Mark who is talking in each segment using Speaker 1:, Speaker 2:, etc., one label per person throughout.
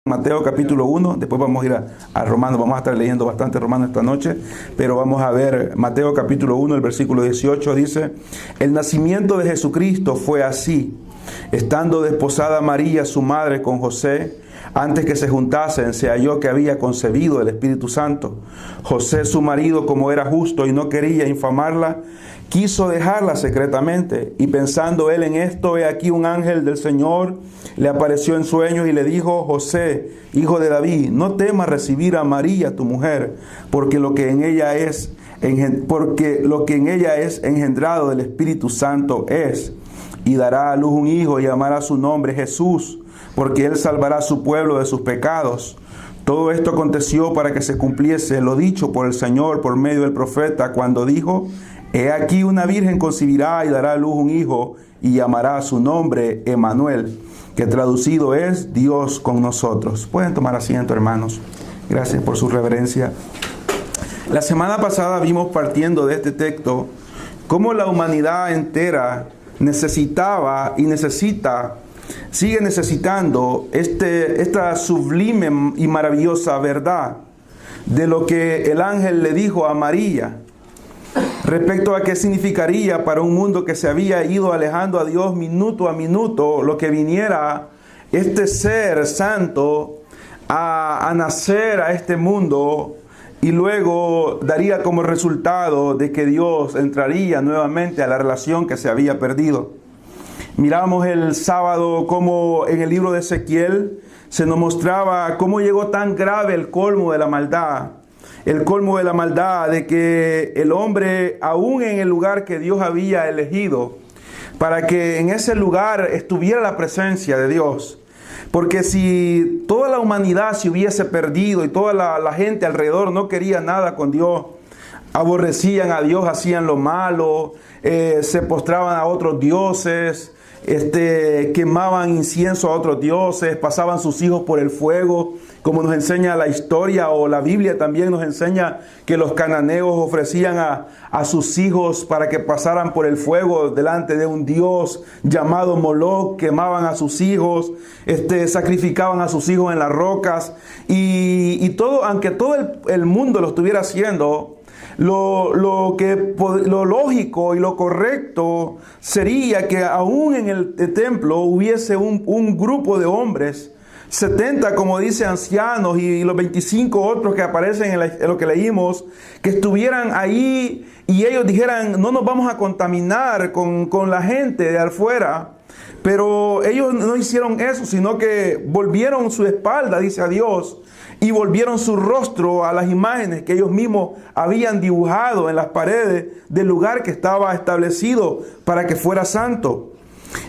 Speaker 1: Mateo capítulo 1, después vamos a ir a Romanos, vamos a estar leyendo bastante Romanos esta noche, pero vamos a ver Mateo capítulo 1, el versículo 18 dice: el nacimiento de Jesucristo fue así, estando desposada María su madre con José, antes que se juntasen se halló que había concebido el Espíritu Santo. José su marido, como era justo y no quería infamarla, quiso dejarla secretamente, y pensando él en esto, he aquí un ángel del Señor le apareció en sueños y le dijo: José, hijo de David, no temas recibir a María tu mujer, porque lo que en ella es engendrado del Espíritu Santo es, y dará a luz un hijo y llamará su nombre Jesús, porque él salvará a su pueblo de sus pecados. Todo esto aconteció para que se cumpliese lo dicho por el Señor por medio del profeta, cuando dijo: he aquí una virgen concebirá y dará a luz un hijo y llamará su nombre Emmanuel, que traducido es Dios con nosotros. Pueden tomar asiento, hermanos. Gracias por su reverencia. La semana pasada vimos, partiendo de este texto, cómo la humanidad entera necesitaba y sigue necesitando esta sublime y maravillosa verdad de lo que el ángel le dijo a María respecto a qué significaría para un mundo que se había ido alejando a Dios minuto a minuto, lo que viniera este ser santo a nacer a este mundo, y luego daría como resultado de que Dios entraría nuevamente a la relación que se había perdido. Miramos el sábado cómo en el libro de Ezequiel se nos mostraba cómo llegó tan grave el colmo de la maldad. El colmo de la maldad de que el hombre, aún en el lugar que Dios había elegido, para que en ese lugar estuviera la presencia de Dios. Porque si toda la humanidad se hubiese perdido y toda la gente alrededor no quería nada con Dios, aborrecían a Dios, hacían lo malo, se postraban a otros dioses, quemaban incienso a otros dioses, pasaban sus hijos por el fuego, como nos enseña la historia, o la Biblia también nos enseña que los cananeos ofrecían a sus hijos para que pasaran por el fuego delante de un dios llamado Moloch, quemaban a sus hijos, sacrificaban a sus hijos en las rocas, y todo, aunque todo el mundo lo estuviera haciendo, lo lógico y lo correcto sería que aún en el templo hubiese un grupo de hombres, 70, como dice, ancianos, y los 25 otros que aparecen en lo que leímos, que estuvieran ahí y ellos dijeran: no nos vamos a contaminar con la gente de afuera. Pero ellos no hicieron eso, sino que volvieron su espalda, dice, a Dios, y volvieron su rostro a las imágenes que ellos mismos habían dibujado en las paredes del lugar que estaba establecido para que fuera santo.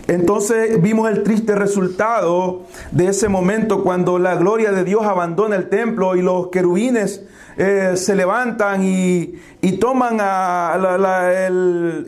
Speaker 1: Entonces vimos el triste resultado de ese momento cuando la gloria de Dios abandona el templo y los querubines se levantan y toman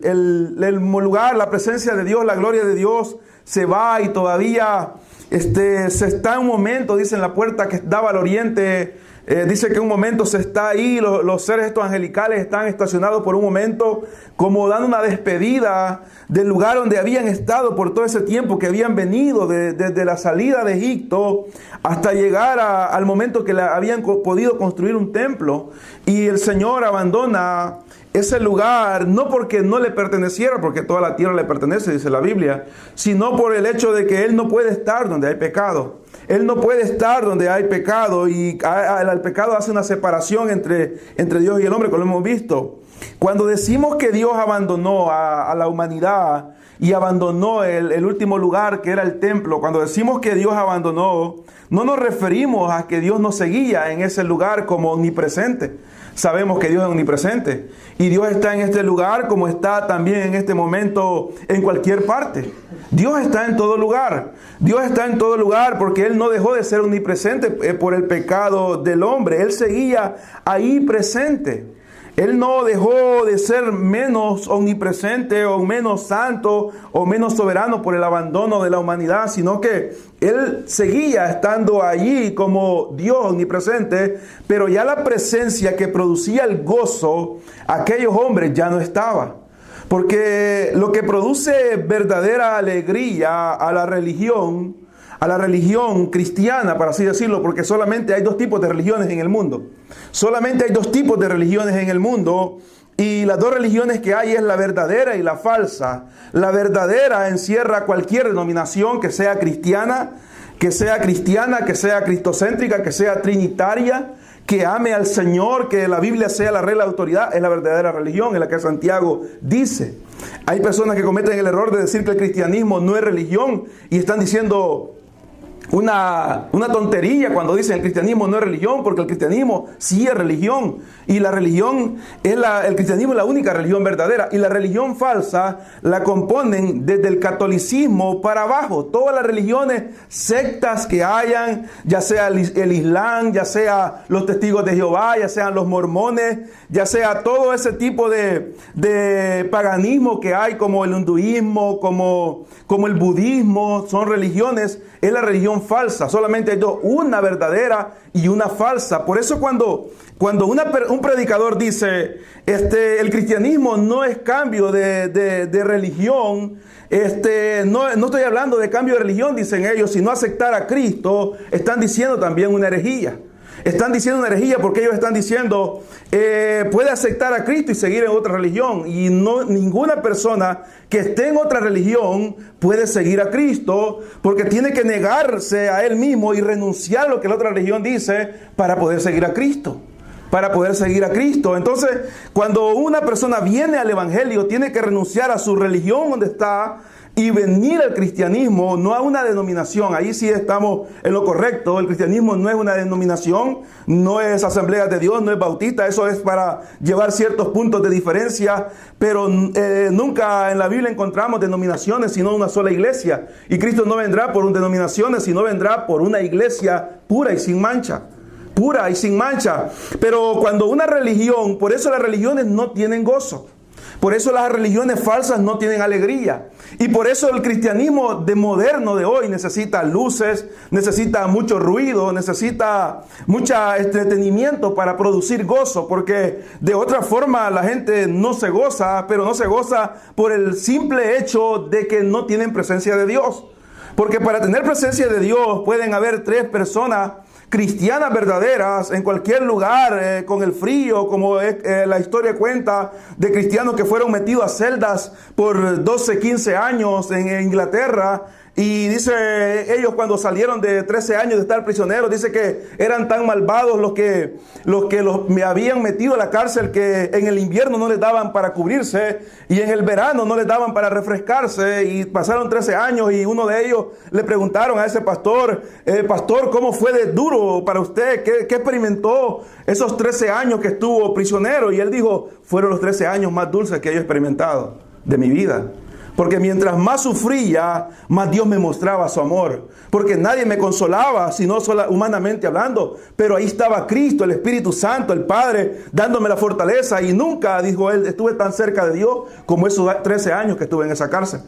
Speaker 1: el lugar, la presencia de Dios, la gloria de Dios se va, y todavía se está en un momento, dice, en la puerta que daba al oriente. Dice que un momento se está ahí, los seres estos angelicales están estacionados por un momento, como dando una despedida del lugar donde habían estado por todo ese tiempo que habían venido desde la salida de Egipto hasta llegar al momento que habían podido construir un templo. Y el Señor abandona ese lugar, no porque no le perteneciera, porque toda la tierra le pertenece, dice la Biblia, sino por el hecho de que Él no puede estar donde hay pecado. Él no puede estar donde hay pecado, y el pecado hace una separación entre Dios y el hombre, como lo hemos visto. Cuando decimos que Dios abandonó a la humanidad y abandonó el último lugar que era el templo, cuando decimos que Dios abandonó, no nos referimos a que Dios no seguía en ese lugar como omnipresente. Sabemos que Dios es omnipresente y Dios está en este lugar como está también en este momento en cualquier parte. Dios está en todo lugar. Dios está en todo lugar porque Él no dejó de ser omnipresente por el pecado del hombre. Él seguía ahí presente. Él no dejó de ser menos omnipresente o menos santo o menos soberano por el abandono de la humanidad, sino que Él seguía estando allí como Dios omnipresente, pero ya la presencia que producía el gozo a aquellos hombres ya no estaba. Porque lo que produce verdadera alegría a la religión, a la religión cristiana, para así decirlo, porque solamente hay dos tipos de religiones en el mundo. Solamente hay dos tipos de religiones en el mundo, y las dos religiones que hay es la verdadera y la falsa. La verdadera encierra cualquier denominación que sea cristiana, que sea cristocéntrica, que sea trinitaria, que ame al Señor, que la Biblia sea la regla de autoridad. Es la verdadera religión, es la que Santiago dice. Hay personas que cometen el error de decir que el cristianismo no es religión y están diciendo una tontería cuando dicen el cristianismo no es religión, porque el cristianismo sí es religión, y la religión el cristianismo es la única religión verdadera, y la religión falsa la componen desde el catolicismo para abajo. Todas las religiones, sectas que hayan, ya sea el Islam, ya sea los testigos de Jehová, ya sean los mormones, ya sea todo ese tipo de paganismo que hay, como el hinduismo, como el budismo, son religiones. Es la religión falsa. Solamente hay dos, una verdadera y una falsa. Por eso cuando un predicador dice el cristianismo no es cambio de religión, no estoy hablando de cambio de religión, dicen ellos, sino aceptar a Cristo, están diciendo también una herejía. Están diciendo una herejía porque ellos están diciendo puede aceptar a Cristo y seguir en otra religión, y ninguna persona que esté en otra religión puede seguir a Cristo, porque tiene que negarse a él mismo y renunciar a lo que la otra religión dice para poder seguir a Cristo. Entonces, cuando una persona viene al evangelio, tiene que renunciar a su religión donde está y venir al cristianismo, no a una denominación. Ahí sí estamos en lo correcto. El cristianismo no es una denominación, no es Asamblea de Dios, no es bautista. Eso es para llevar ciertos puntos de diferencia, pero nunca en la Biblia encontramos denominaciones, sino una sola iglesia. Y Cristo no vendrá por denominaciones, sino vendrá por una iglesia pura y sin mancha. Pero cuando una religión, por eso las religiones no tienen gozo. Por eso las religiones falsas no tienen alegría. Y por eso el cristianismo moderno de hoy necesita luces, necesita mucho ruido, necesita mucho entretenimiento para producir gozo. Porque de otra forma la gente no se goza, pero no se goza por el simple hecho de que no tienen presencia de Dios. Porque para tener presencia de Dios pueden haber 3 personas cristianas verdaderas en cualquier lugar, con el frío, como la historia cuenta de cristianos que fueron metidos a celdas por 12, 15 años en Inglaterra. Y dice, ellos cuando salieron de 13 años de estar prisioneros, dice que eran tan malvados los que me habían metido a la cárcel, que en el invierno no les daban para cubrirse y en el verano no les daban para refrescarse. Y pasaron 13 años y uno de ellos le preguntaron a ese pastor, pastor, ¿cómo fue de duro para usted? ¿Qué experimentó esos 13 años que estuvo prisionero? Y él dijo, fueron los 13 años más dulces que yo he experimentado de mi vida. Porque mientras más sufría, más Dios me mostraba su amor. Porque nadie me consolaba, sino humanamente hablando. Pero ahí estaba Cristo, el Espíritu Santo, el Padre, dándome la fortaleza. Y nunca, dijo él, estuve tan cerca de Dios como esos 13 años que estuve en esa cárcel.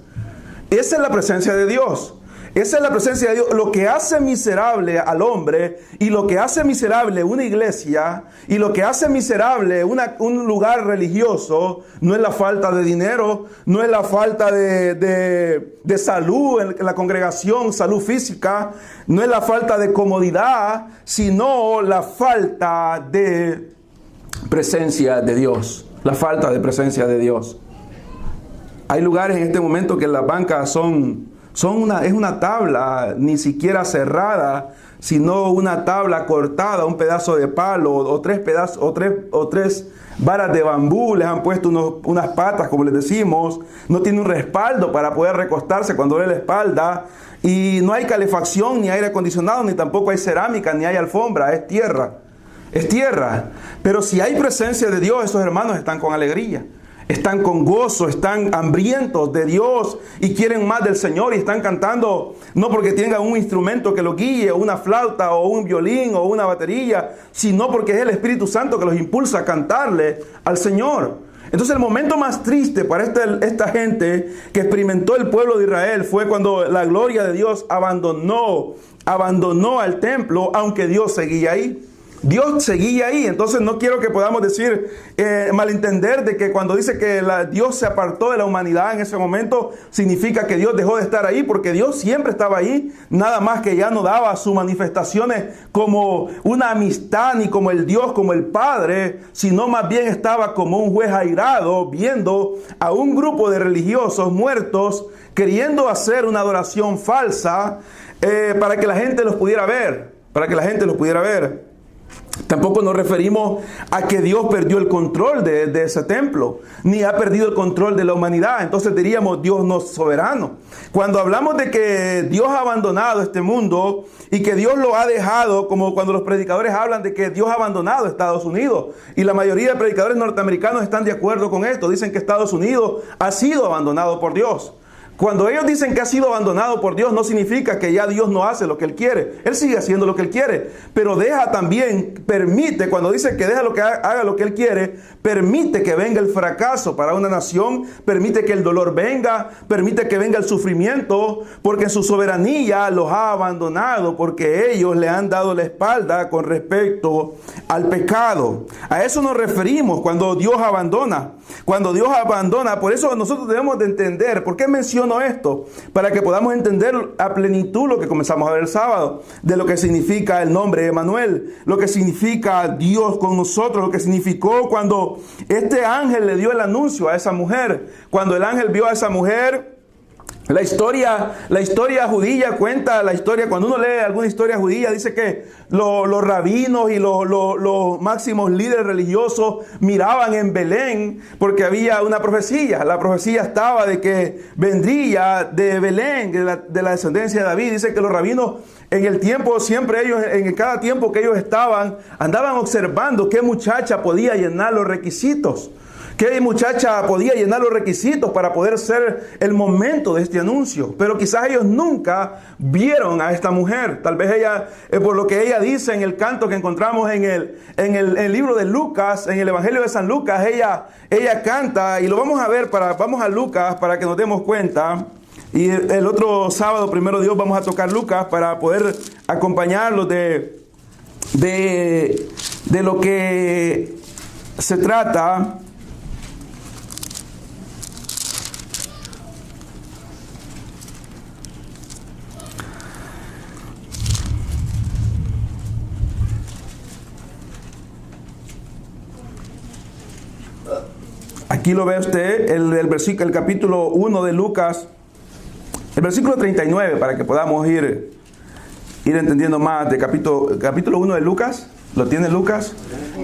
Speaker 1: Esa es la presencia de Dios. Esa es la presencia de Dios. Lo que hace miserable al hombre, y lo que hace miserable una iglesia, y lo que hace miserable un lugar religioso, no es la falta de dinero, no es la falta de salud en la congregación, salud física, no es la falta de comodidad, sino la falta de presencia de Dios. La falta de presencia de Dios. Hay lugares en este momento que las bancas es una tabla, ni siquiera cerrada, sino una tabla cortada, un pedazo de palo, o 3 varas de bambú, les han puesto unas patas, como les decimos, no tiene un respaldo para poder recostarse cuando duele la espalda, y no hay calefacción, ni aire acondicionado, ni tampoco hay cerámica, ni hay alfombra, es tierra. Pero si hay presencia de Dios, esos hermanos están con alegría. Están con gozo, están hambrientos de Dios y quieren más del Señor, y están cantando no porque tengan un instrumento que los guíe, o una flauta, o un violín, o una batería, sino porque es el Espíritu Santo que los impulsa a cantarle al Señor. Entonces el momento más triste para esta gente que experimentó el pueblo de Israel fue cuando la gloria de Dios abandonó al templo, aunque Dios seguía ahí. Dios seguía ahí. Entonces no quiero que podamos decir, malentender de que cuando dice que Dios se apartó de la humanidad en ese momento, significa que Dios dejó de estar ahí, porque Dios siempre estaba ahí, nada más que ya no daba sus manifestaciones como una amistad, ni como el Dios, como el Padre, sino más bien estaba como un juez airado, viendo a un grupo de religiosos muertos, queriendo hacer una adoración falsa, para que la gente los pudiera ver, Tampoco nos referimos a que Dios perdió el control de ese templo, ni ha perdido el control de la humanidad. Entonces diríamos, Dios no es soberano. Cuando hablamos de que Dios ha abandonado este mundo y que Dios lo ha dejado, como cuando los predicadores hablan de que Dios ha abandonado Estados Unidos, y la mayoría de predicadores norteamericanos están de acuerdo con esto, dicen que Estados Unidos ha sido abandonado por Dios. Cuando ellos dicen que ha sido abandonado por Dios, no significa que ya Dios no hace lo que Él quiere. Él sigue haciendo lo que Él quiere, pero deja también, permite, cuando dice que deja haga lo que Él quiere, permite que venga el fracaso para una nación, permite que el dolor venga, permite que venga el sufrimiento, porque en su soberanía los ha abandonado, porque ellos le han dado la espalda con respecto al pecado. A eso nos referimos cuando Dios abandona. Cuando Dios abandona, por eso nosotros debemos de entender, ¿por qué menciono esto? Para que podamos entender a plenitud lo que comenzamos a ver el sábado, de lo que significa el nombre Emmanuel, lo que significa Dios con nosotros, lo que significó cuando este ángel le dio el anuncio a esa mujer. Cuando el ángel vio a esa mujer, la historia judía cuenta la historia. Cuando uno lee alguna historia judía, dice que los rabinos y los máximos líderes religiosos miraban en Belén porque había una profecía. La profecía estaba de que vendría de Belén, de la descendencia de David. Dice que los rabinos en el tiempo, siempre ellos, en cada tiempo que ellos andaban observando qué muchacha podía llenar los requisitos. ¿Qué muchacha podía llenar los requisitos para poder ser el momento de este anuncio? Pero quizás ellos nunca vieron a esta mujer. Tal vez ella, por lo que ella dice en el canto que encontramos en el libro de Lucas, en el Evangelio de San Lucas, ella canta, y lo vamos a ver, vamos a Lucas para que nos demos cuenta. Y el otro sábado, primero Dios, vamos a tocar Lucas para poder acompañarlos de lo que se trata. Aquí lo ve usted, el capítulo 1 de Lucas, el versículo 39, para que podamos ir entendiendo más de capítulo 1 de Lucas. ¿Lo tiene Lucas?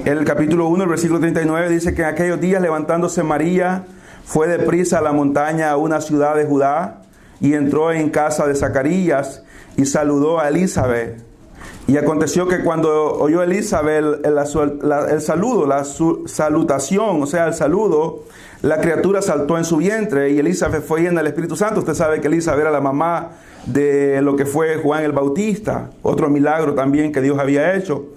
Speaker 1: El capítulo 1, el versículo 39 dice que en aquellos días, levantándose María, fue deprisa a la montaña, a una ciudad de Judá, y entró en casa de Zacarías y saludó a Elizabeth. Y aconteció que cuando oyó Elizabeth el saludo, la salutación, o sea, el saludo, la criatura saltó en su vientre, y Elizabeth fue llena del Espíritu Santo. Usted sabe que Elizabeth era la mamá de lo que fue Juan el Bautista, otro milagro también que Dios había hecho.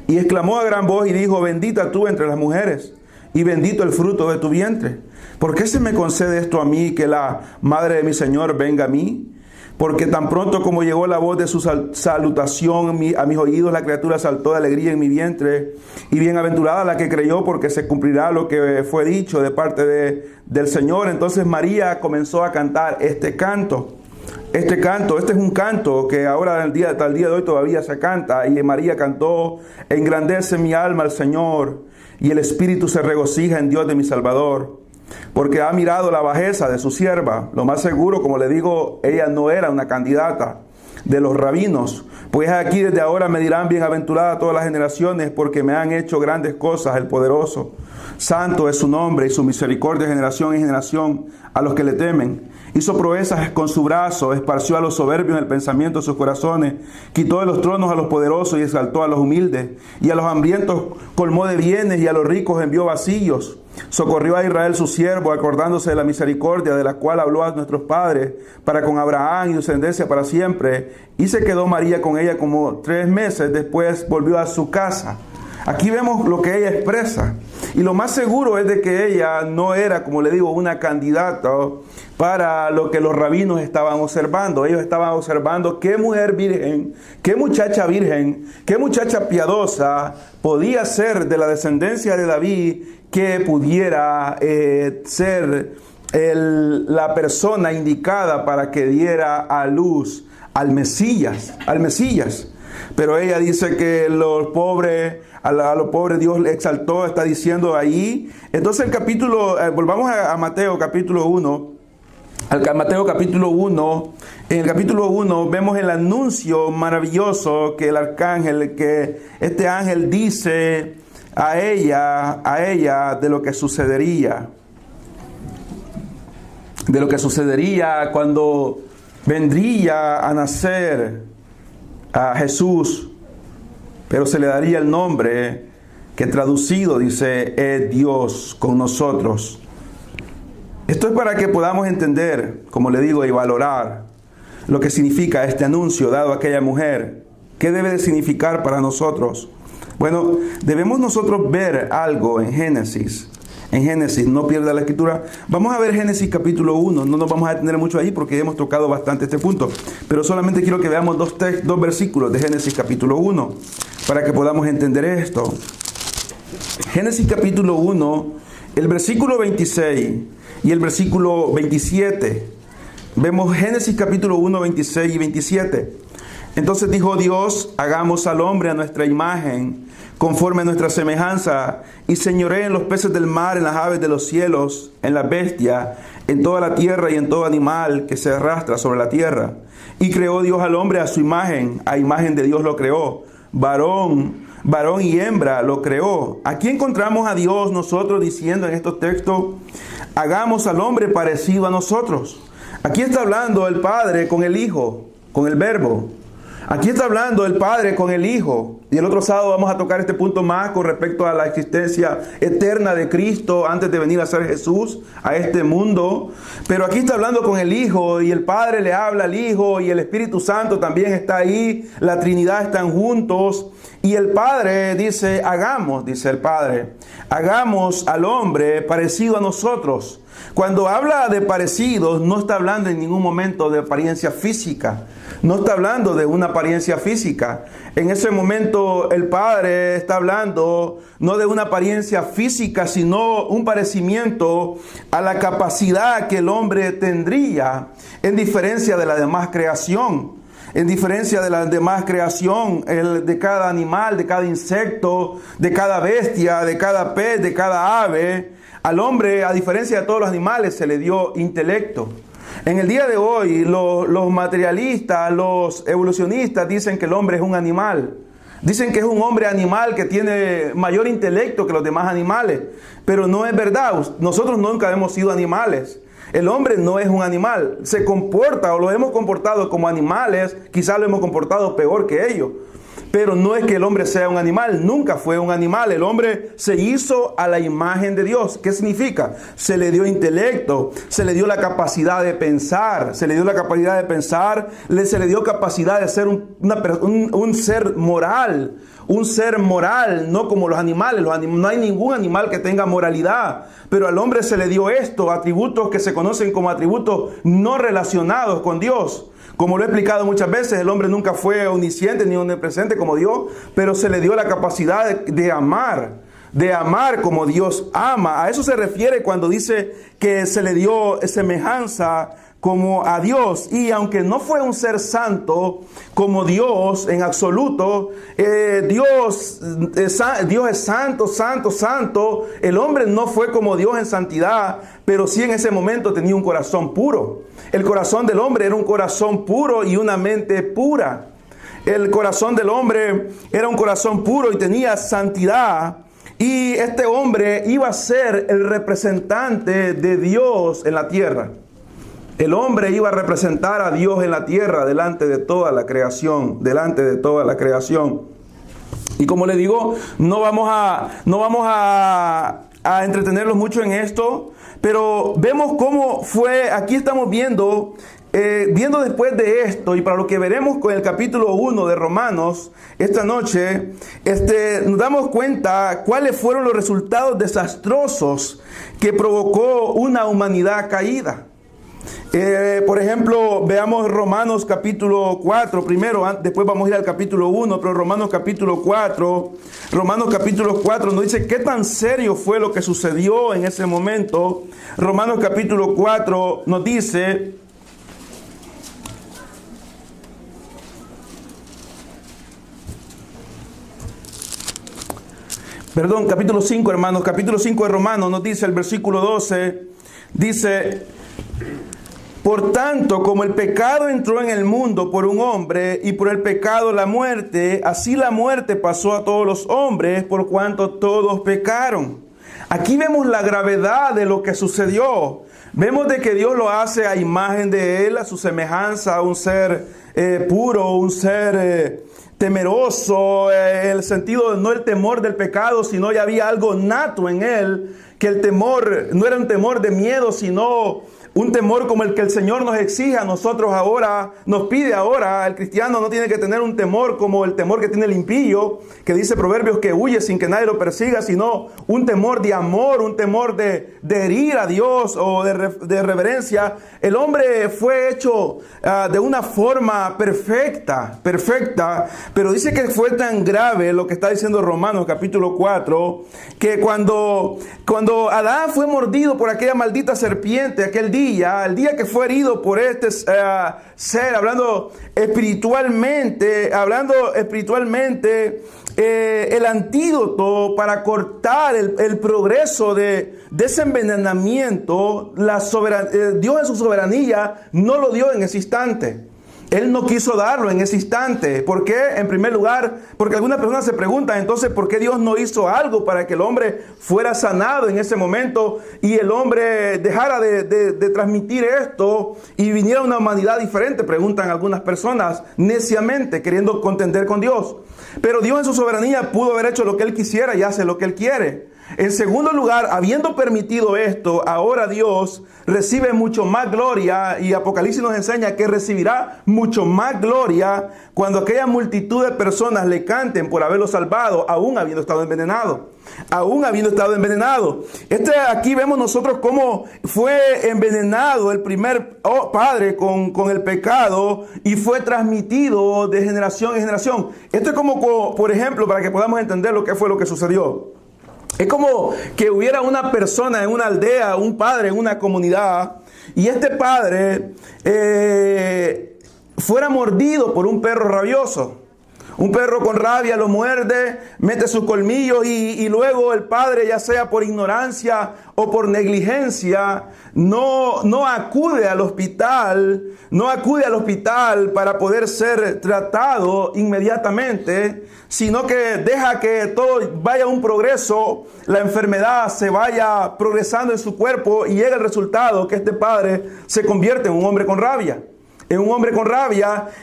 Speaker 1: Y exclamó a gran voz y dijo: bendita tú entre las mujeres, y bendito el fruto de tu vientre. ¿Por qué se me concede esto a mí, que la madre de mi Señor venga a mí? Porque tan pronto como llegó la voz de su salutación a mis oídos, la criatura saltó de alegría en mi vientre. Y bienaventurada la que creyó, porque se cumplirá lo que fue dicho de parte del Señor. Entonces María comenzó a cantar este canto. Este es un canto que ahora hasta el día de hoy todavía se canta. Y María cantó: engrandece mi alma al Señor, y el espíritu se regocija en Dios de mi Salvador, porque ha mirado la bajeza de su sierva. Lo más seguro, como le digo, ella no era una candidata de los rabinos. Pues aquí desde ahora me dirán: bienaventurada todas las generaciones, porque me han hecho grandes cosas el poderoso. Santo es su nombre, y su misericordia de generación en generación a los que le temen. Hizo proezas con su brazo, esparció a los soberbios en el pensamiento de sus corazones, quitó de los tronos a los poderosos y exaltó a los humildes, y a los hambrientos colmó de bienes, y a los ricos envió vacíos. Socorrió a Israel su siervo, acordándose de la misericordia de la cual habló a nuestros padres, para con Abraham y su descendencia para siempre. Y se quedó María con ella como 3 meses, después volvió a su casa. Aquí vemos lo que ella expresa. Y lo más seguro es de que ella no era, como le digo, una candidata para lo que los rabinos estaban observando. Ellos estaban observando qué mujer virgen, qué muchacha piadosa podía ser de la descendencia de David, que pudiera ser la persona indicada para que diera a luz al Mesías. Pero ella dice que a los pobres Dios le exaltó, está diciendo ahí. Entonces volvamos a Mateo capítulo 1. Mateo capítulo 1, en el capítulo 1 vemos el anuncio maravilloso que este ángel dice a ella de lo que sucedería. De lo que sucedería cuando vendría a nacer a Jesús, pero se le daría el nombre que traducido dice es Dios con nosotros. Esto es para que podamos entender, como le digo, y valorar lo que significa este anuncio dado a aquella mujer. ¿Qué debe de significar para nosotros? Bueno, debemos nosotros ver algo en Génesis. En Génesis, no pierda la escritura. Vamos a ver Génesis capítulo 1. No nos vamos a detener mucho ahí porque hemos tocado bastante este punto. Pero solamente quiero que veamos dos versículos de Génesis capítulo 1 para que podamos entender esto. Génesis capítulo 1, el versículo 26 y el versículo 27. Vemos Génesis capítulo 1, 26 y 27. Entonces dijo Dios: hagamos al hombre a nuestra imagen, conforme a nuestra semejanza, y señoree en los peces del mar, en las aves de los cielos, en las bestias, en toda la tierra y en todo animal que se arrastra sobre la tierra. Y creó Dios al hombre a su imagen, a imagen de Dios lo creó, varón y hembra lo creó. Aquí encontramos a Dios nosotros diciendo en estos textos: hagamos al hombre parecido a nosotros. Aquí está hablando el Padre con el Hijo, con el Verbo. Aquí está hablando el Padre con el Hijo. Y el otro sábado vamos a tocar este punto más con respecto a la existencia eterna de Cristo antes de venir a ser Jesús a este mundo. Pero aquí está hablando con el Hijo, y el Padre le habla al Hijo, y el Espíritu Santo también está ahí. La Trinidad están juntos. Y el Padre dice: hagamos, dice el Padre, hagamos al hombre parecido a nosotros. Cuando habla de parecidos, no está hablando en ningún momento de apariencia física. No está hablando de una apariencia física. En ese momento el Padre está hablando no de una apariencia física, sino un parecimiento a la capacidad que el hombre tendría en diferencia de la demás creación. En diferencia de la demás creación, de cada animal, de cada insecto, de cada bestia, de cada pez, de cada ave, al hombre, a diferencia de todos los animales, se le dio intelecto. En el día de hoy, los materialistas, los evolucionistas dicen que el hombre es un animal. Dicen que es un hombre animal que tiene mayor intelecto que los demás animales. Pero no es verdad. Nosotros nunca hemos sido animales. El hombre no es un animal. Se comporta, o lo hemos comportado como animales. Quizás lo hemos comportado peor que ellos. Pero no es que el hombre sea un animal, nunca fue un animal. El hombre se hizo a la imagen de Dios. ¿Qué significa? Se le dio intelecto, se le dio la capacidad de pensar, se le dio capacidad de ser un ser moral. Un ser moral, no como los animales. No hay ningún animal que tenga moralidad. Pero al hombre se le dio esto, atributos que se conocen como atributos no relacionados con Dios. Como lo he explicado muchas veces, el hombre nunca fue omnisciente ni omnipresente como Dios, pero se le dio la capacidad de amar como Dios ama. A eso se refiere cuando dice que se le dio semejanza como a Dios. Y aunque no fue un ser santo como Dios en absoluto, Dios es santo, santo, santo. El hombre no fue como Dios en santidad, pero sí en ese momento tenía un corazón puro. El corazón del hombre era un corazón puro y una mente pura. El corazón del hombre era un corazón puro y tenía santidad. Y este hombre iba a ser el representante de Dios en la tierra. El hombre iba a representar a Dios en la tierra delante de toda la creación, Y como le digo, no vamos a entretenerlos mucho en esto, pero vemos cómo fue. Aquí estamos viendo después de esto, y para lo que veremos con el capítulo 1 de Romanos esta noche, nos damos cuenta cuáles fueron los resultados desastrosos que provocó una humanidad caída. Por ejemplo, veamos Romanos capítulo 4 primero, después vamos a ir al capítulo 1, pero Romanos capítulo 4 nos dice qué tan serio fue lo que sucedió en ese momento. Romanos capítulo 4 nos dice, capítulo 5, hermanos, capítulo 5 de Romanos nos dice el versículo 12, dice: por tanto, como el pecado entró en el mundo por un hombre, y por el pecado la muerte, así la muerte pasó a todos los hombres, por cuanto todos pecaron. Aquí vemos la gravedad de lo que sucedió. Vemos de que Dios lo hace a imagen de Él, a su semejanza, a un ser puro, un ser temeroso, el sentido, no el temor del pecado, sino ya había algo nato en Él, que el temor no era un temor de miedo, sino un temor como el que el Señor nos exige a nosotros ahora, nos pide ahora. El cristiano no tiene que tener un temor como el temor que tiene el impío, que dice Proverbios que huye sin que nadie lo persiga, sino un temor de amor, un temor de herir a Dios o de reverencia. El hombre fue hecho de una forma perfecta, pero dice que fue tan grave lo que está diciendo Romanos capítulo 4, que cuando Adán fue mordido por aquella maldita serpiente, aquel día, el día que fue herido por este ser, hablando espiritualmente, el antídoto para cortar el progreso de ese envenenamiento, Dios en su soberanía no lo dio en ese instante. Él no quiso darlo en ese instante. ¿Por qué? En primer lugar, porque algunas personas se preguntan, entonces, ¿por qué Dios no hizo algo para que el hombre fuera sanado en ese momento y el hombre dejara de transmitir esto y viniera una humanidad diferente? Preguntan algunas personas neciamente, queriendo contender con Dios. Pero Dios en su soberanía pudo haber hecho lo que Él quisiera y hace lo que Él quiere. En segundo lugar, habiendo permitido esto, ahora Dios recibe mucho más gloria, y Apocalipsis nos enseña que recibirá mucho más gloria cuando aquella multitud de personas le canten por haberlo salvado, aún habiendo estado envenenado. Aquí vemos nosotros cómo fue envenenado el primer padre con el pecado y fue transmitido de generación en generación. Esto es como, por ejemplo, para que podamos entender lo que fue lo que sucedió. Es como que hubiera una persona en una aldea, un padre en una comunidad, y este padre fuera mordido por un perro rabioso. Un perro con rabia lo muerde, mete sus colmillos y luego el padre, ya sea por ignorancia o por negligencia, no acude al hospital para poder ser tratado inmediatamente, sino que deja que todo vaya a un progreso, la enfermedad se vaya progresando en su cuerpo y llega el resultado que este padre se convierte en un hombre con rabia.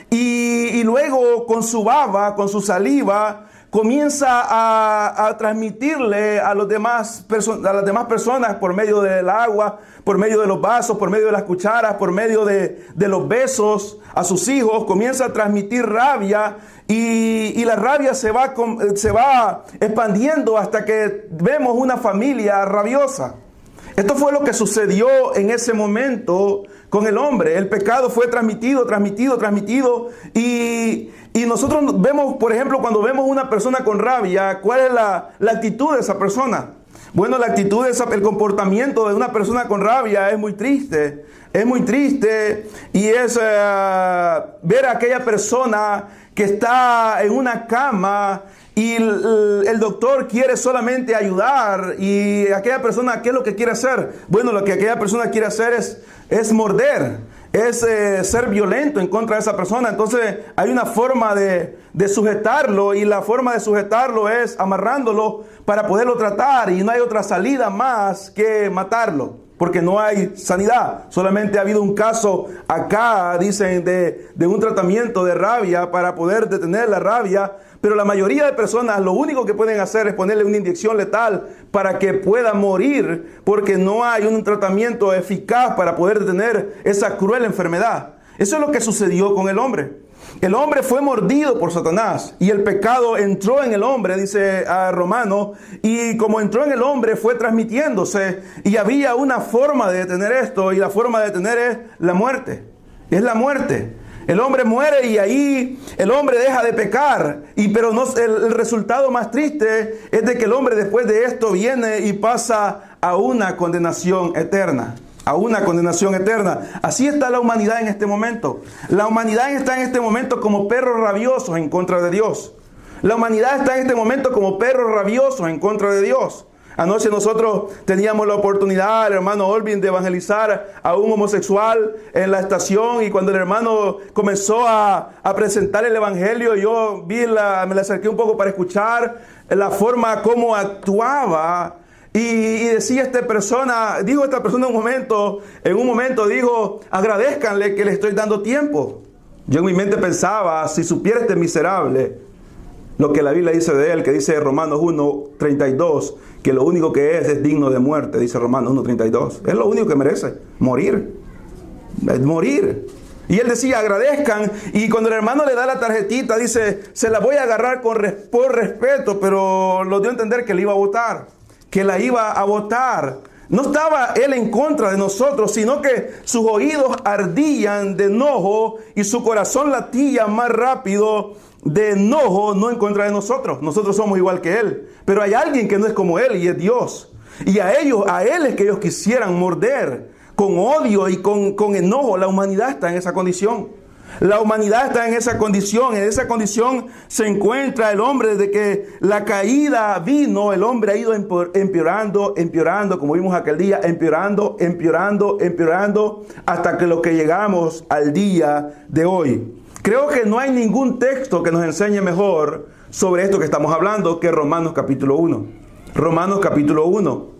Speaker 1: Y luego con su baba, con su saliva, comienza a transmitirle a las demás personas por medio del agua, por medio de los vasos, por medio de las cucharas, por medio de los besos a sus hijos. Comienza a transmitir rabia y la rabia se va expandiendo hasta que vemos una familia rabiosa. Esto fue lo que sucedió en ese momento con el hombre. El pecado fue transmitido y nosotros vemos, por ejemplo, cuando vemos una persona con rabia, ¿cuál es la actitud de esa persona? Bueno, el comportamiento de una persona con rabia es muy triste. Y es ver a aquella persona que está en una cama y el doctor quiere solamente ayudar, y aquella persona, ¿qué es lo que quiere hacer? Bueno, lo que aquella persona quiere hacer es morder, es ser violento en contra de esa persona. Entonces hay una forma de sujetarlo, y la forma de sujetarlo es amarrándolo para poderlo tratar, y no hay otra salida más que matarlo, porque no hay sanidad. Solamente ha habido un caso acá, dicen, de un tratamiento de rabia para poder detener la rabia. Pero la mayoría de personas lo único que pueden hacer es ponerle una inyección letal para que pueda morir, porque no hay un tratamiento eficaz para poder detener esa cruel enfermedad. Eso es lo que sucedió con el hombre. El hombre fue mordido por Satanás y el pecado entró en el hombre, dice a Romano, y como entró en el hombre fue transmitiéndose y había una forma de detener esto, y la forma de detener es la muerte. Es la muerte. El hombre muere y ahí el hombre deja de pecar, pero no, el resultado más triste es de que el hombre después de esto viene y pasa a una condenación eterna. A una condenación eterna. Así está la humanidad en este momento. La humanidad está en este momento como perros rabiosos en contra de Dios. La humanidad está en este momento como perros rabiosos en contra de Dios. Anoche nosotros teníamos la oportunidad, el hermano Olvin, de evangelizar a un homosexual en la estación, y cuando el hermano comenzó a presentar el evangelio, yo me le acerqué un poco para escuchar la forma como actuaba. Y decía dijo esta persona en un momento dijo, agradézcanle que le estoy dando tiempo. Yo en mi mente pensaba, si supiera este miserable lo que la Biblia dice de él, que dice Romanos 1:32, que lo único que es digno de muerte, dice Romanos 1:32. Es lo único que merece, morir. Es morir. Y él decía, agradezcan, y cuando el hermano le da la tarjetita, dice, se la voy a agarrar por respeto, pero lo dio a entender que le iba a votar. Que la iba a votar. No estaba él en contra de nosotros, sino que sus oídos ardían de enojo y su corazón latía más rápido de enojo, no en contra de nosotros. Nosotros somos igual que él. Pero hay alguien que no es como él, y es Dios. Y a él es que ellos quisieran morder con odio y con enojo. La humanidad está en esa condición. La humanidad está en esa condición. En esa condición se encuentra el hombre. Desde que la caída vino, el hombre ha ido empeorando, como vimos aquel día, empeorando, hasta que lo que llegamos al día de hoy. Creo que no hay ningún texto que nos enseñe mejor sobre esto que estamos hablando que Romanos capítulo 1. Romanos capítulo 1.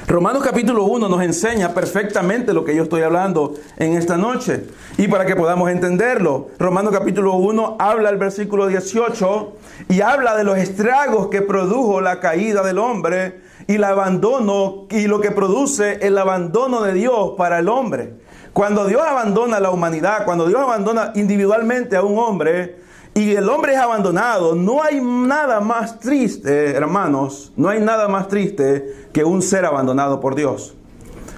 Speaker 1: Romanos capítulo 1 nos enseña perfectamente lo que yo estoy hablando en esta noche. Y para que podamos entenderlo, Romanos capítulo 1 habla el versículo 18 y habla de los estragos que produjo la caída del hombre y el abandono, y lo que produce el abandono de Dios para el hombre. Cuando Dios abandona a la humanidad, cuando Dios abandona individualmente a un hombre, y el hombre es abandonado, no hay nada más triste, hermanos, no hay nada más triste que un ser abandonado por Dios.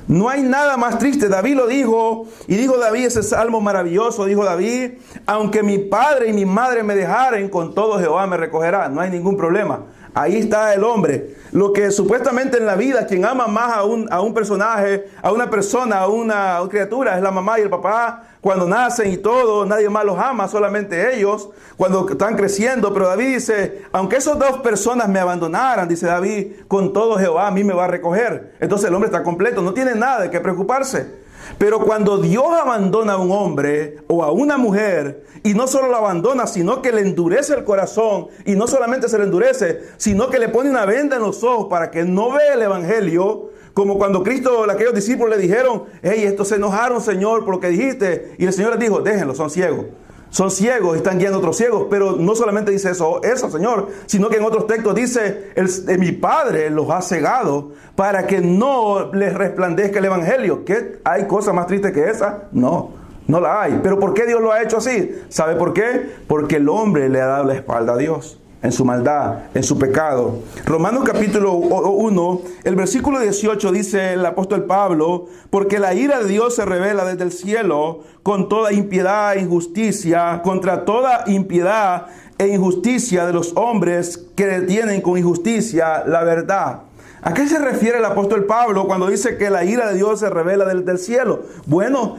Speaker 1: No hay nada más triste. David lo dijo, y dijo David ese salmo maravilloso, dijo David, aunque mi padre y mi madre me dejaren, con todo Jehová me recogerá. No hay ningún problema. Ahí está el hombre. Lo que supuestamente en la vida, quien ama más a un personaje, a una persona, a una criatura, es la mamá y el papá. Cuando nacen y todo, nadie más los ama, solamente ellos, cuando están creciendo. Pero David dice, aunque esas dos personas me abandonaran, dice David, con todo Jehová a mí me va a recoger. Entonces el hombre está completo, no tiene nada de qué preocuparse. Pero cuando Dios abandona a un hombre o a una mujer, y no solo lo abandona, sino que le endurece el corazón, y no solamente se le endurece, sino que le pone una venda en los ojos para que no vea el evangelio, como cuando Cristo, aquellos discípulos le dijeron, hey, estos se enojaron, Señor, por lo que dijiste, y el Señor les dijo, déjenlo, son ciegos. Son ciegos y están guiando a otros ciegos. Pero no solamente dice eso, Señor, sino que en otros textos dice, mi Padre los ha cegado para que no les resplandezca el evangelio. ¿Qué? ¿Hay cosa más triste que esa? No, no la hay. ¿Pero por qué Dios lo ha hecho así? ¿Sabe por qué? Porque el hombre le ha dado la espalda a Dios en su maldad, en su pecado. Romanos capítulo 1, el versículo 18 dice el apóstol Pablo, porque la ira de Dios se revela desde el cielo con toda impiedad e injusticia, contra toda impiedad e injusticia de los hombres que detienen con injusticia la verdad. ¿A qué se refiere el apóstol Pablo cuando dice que la ira de Dios se revela del cielo? Bueno,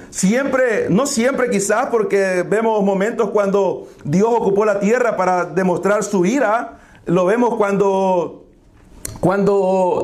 Speaker 1: no siempre quizás, porque vemos momentos cuando Dios ocupó la tierra para demostrar su ira. Lo vemos cuando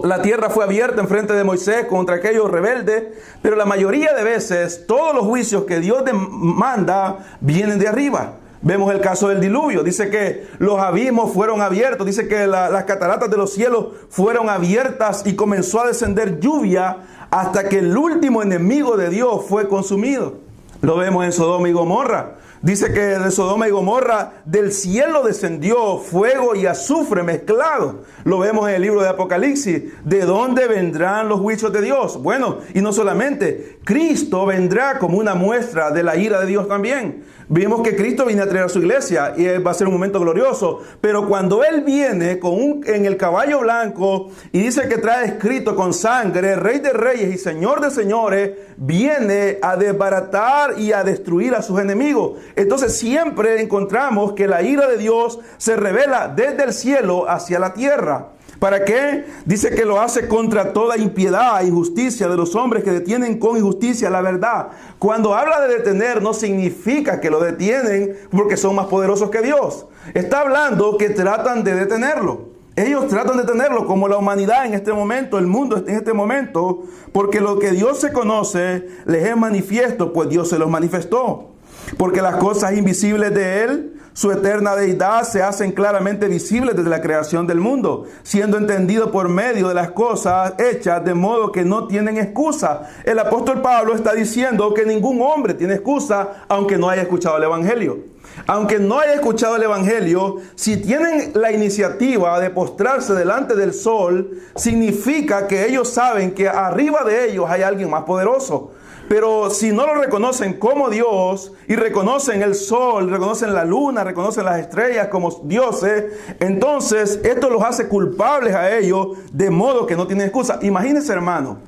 Speaker 1: la tierra fue abierta en frente de Moisés contra aquellos rebeldes. Pero la mayoría de veces todos los juicios que Dios demanda vienen de arriba. Vemos el caso del diluvio. Dice que los abismos fueron abiertos. Dice que las cataratas de los cielos fueron abiertas y comenzó a descender lluvia hasta que el último enemigo de Dios fue consumido. Lo vemos en Sodoma y Gomorra. Dice que de Sodoma y Gomorra del cielo descendió fuego y azufre mezclado. Lo vemos en el libro de Apocalipsis. ¿De dónde vendrán los juicios de Dios? Bueno, y no solamente, Cristo vendrá como una muestra de la ira de Dios también. Vimos que Cristo viene a traer a su iglesia y va a ser un momento glorioso. Pero cuando Él viene en el caballo blanco y dice que trae escrito con sangre, Rey de Reyes y Señor de Señores, viene a desbaratar y a destruir a sus enemigos. Entonces siempre encontramos que la ira de Dios se revela desde el cielo hacia la tierra. ¿Para qué? Dice que lo hace contra toda impiedad e injusticia de los hombres que detienen con injusticia la verdad. Cuando habla de detener, no significa que lo detienen porque son más poderosos que Dios. Está hablando que tratan de detenerlo. Ellos tratan de detenerlo, como la humanidad en este momento, el mundo en este momento, porque lo que Dios se conoce les es manifiesto, pues Dios se los manifestó. Porque las cosas invisibles de Él, su eterna deidad, se hacen claramente visibles desde la creación del mundo, siendo entendido por medio de las cosas hechas, de modo que no tienen excusa. El apóstol Pablo está diciendo que ningún hombre tiene excusa, aunque no haya escuchado el Evangelio. Aunque no haya escuchado el Evangelio, si tienen la iniciativa de postrarse delante del sol, significa que ellos saben que arriba de ellos hay alguien más poderoso. Pero si no lo reconocen como Dios y reconocen el sol, reconocen la luna, reconocen las estrellas como dioses, entonces esto los hace culpables a ellos, de modo que no tienen excusa. Imagínense, hermano,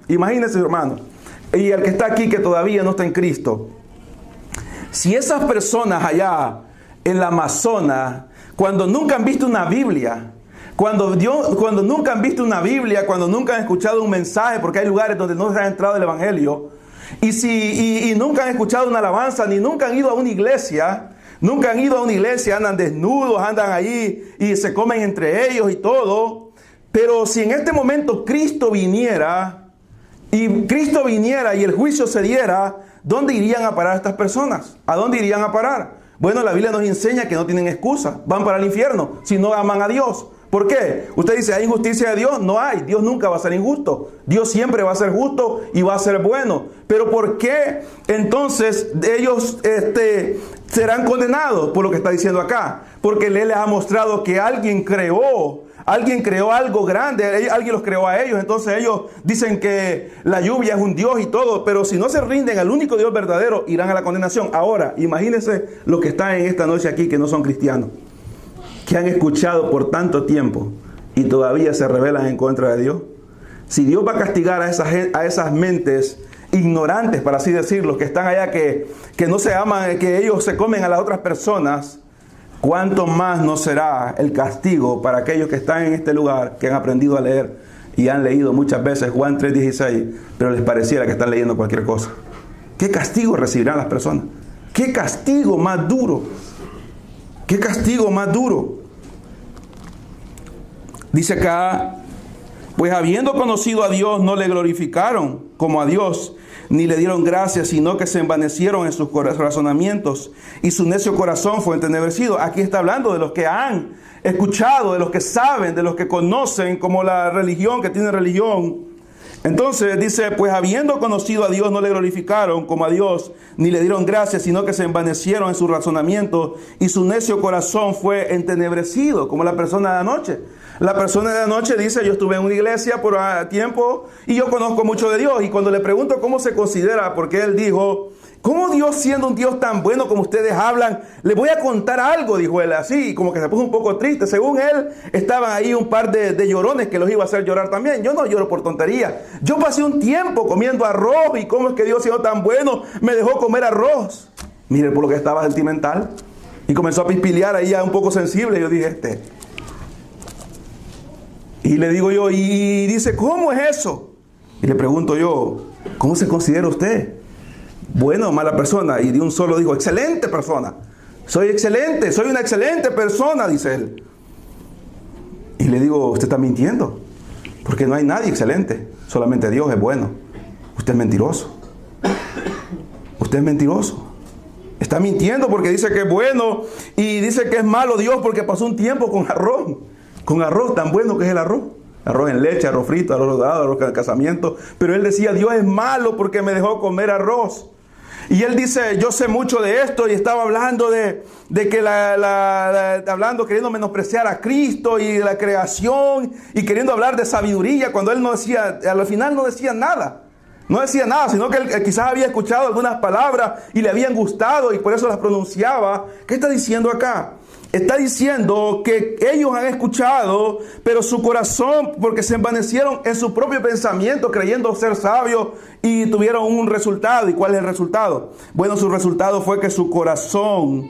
Speaker 1: y el que está aquí que todavía no está en Cristo. Si esas personas allá en la Amazonas, cuando nunca han visto una Biblia, cuando nunca han visto una Biblia, cuando nunca han escuchado un mensaje, porque hay lugares donde no se ha entrado el Evangelio, y nunca han escuchado una alabanza, ni nunca han ido a una iglesia, andan desnudos, andan ahí y se comen entre ellos y todo. Pero si en este momento Cristo viniera y el juicio se diera, ¿dónde irían a parar estas personas? ¿A dónde irían a parar? Bueno, la Biblia nos enseña que no tienen excusa, van para el infierno si no aman a Dios. ¿Por qué? Usted dice, ¿hay injusticia de Dios? No hay. Dios nunca va a ser injusto. Dios siempre va a ser justo y va a ser bueno. Pero ¿por qué entonces ellos serán condenados por lo que está diciendo acá? Porque Él les ha mostrado que alguien creó algo grande, alguien los creó a ellos. Entonces ellos dicen que la lluvia es un Dios y todo, pero si no se rinden al único Dios verdadero, irán a la condenación. Ahora, imagínense los que están en esta noche aquí que no son cristianos, que han escuchado por tanto tiempo y todavía se rebelan en contra de Dios. Si Dios va a castigar a esas mentes ignorantes, para así decirlo, que están allá, que no se aman, que ellos se comen a las otras personas, ¿cuánto más no será el castigo para aquellos que están en este lugar, que han aprendido a leer y han leído muchas veces Juan 3:16, pero les pareciera que están leyendo cualquier cosa? ¿Qué castigo recibirán las personas? ¿Qué castigo más duro? ¿Qué castigo más duro? Dice acá, pues habiendo conocido a Dios, no le glorificaron como a Dios, ni le dieron gracias, sino que se envanecieron en sus razonamientos, y su necio corazón fue entenebrecido. Aquí está hablando de los que han escuchado, de los que saben, de los que conocen, como la religión, que tiene religión. Entonces dice, pues habiendo conocido a Dios, no le glorificaron como a Dios, ni le dieron gracias, sino que se envanecieron en su razonamiento, y su necio corazón fue entenebrecido, como la persona de anoche. La persona de anoche dice, yo estuve en una iglesia por tiempo y yo conozco mucho de Dios. Y cuando le pregunto cómo se considera, porque él dijo, ¿cómo Dios, siendo un Dios tan bueno como ustedes hablan? Le voy a contar algo, dijo él, así, como que se puso un poco triste. Según él, estaban ahí un par de llorones que los iba a hacer llorar también. Yo no lloro por tontería. Yo pasé un tiempo comiendo arroz, y cómo es que Dios, siendo tan bueno, me dejó comer arroz. Mire, por lo que estaba sentimental. Y comenzó a pispilear ahí, ya un poco sensible. Yo dije, Y le digo yo, y dice, ¿cómo es eso? Y le pregunto yo, ¿cómo se considera usted? ¿Bueno o mala persona? Y de un solo dijo, excelente persona. Soy excelente, soy una excelente persona, dice él. Y le digo, usted está mintiendo, porque no hay nadie excelente, solamente Dios es bueno. Usted es mentiroso. Usted es mentiroso. Está mintiendo porque dice que es bueno y dice que es malo Dios porque pasó un tiempo con arroz. Con arroz, tan bueno que es el arroz. Arroz en leche, arroz frito, arroz dorado, arroz de casamiento. Pero él decía, Dios es malo porque me dejó comer arroz. Y él dice, yo sé mucho de esto, y estaba hablando de que hablando, queriendo menospreciar a Cristo y la creación, y queriendo hablar de sabiduría, cuando él no decía, al final no decía nada. No decía nada, sino que él quizás había escuchado algunas palabras y le habían gustado y por eso las pronunciaba. ¿Qué está diciendo acá? Está diciendo que ellos han escuchado, pero su corazón, porque se envanecieron en su propio pensamiento, creyendo ser sabios, y tuvieron un resultado. ¿Y cuál es el resultado? Bueno, su resultado fue que su corazón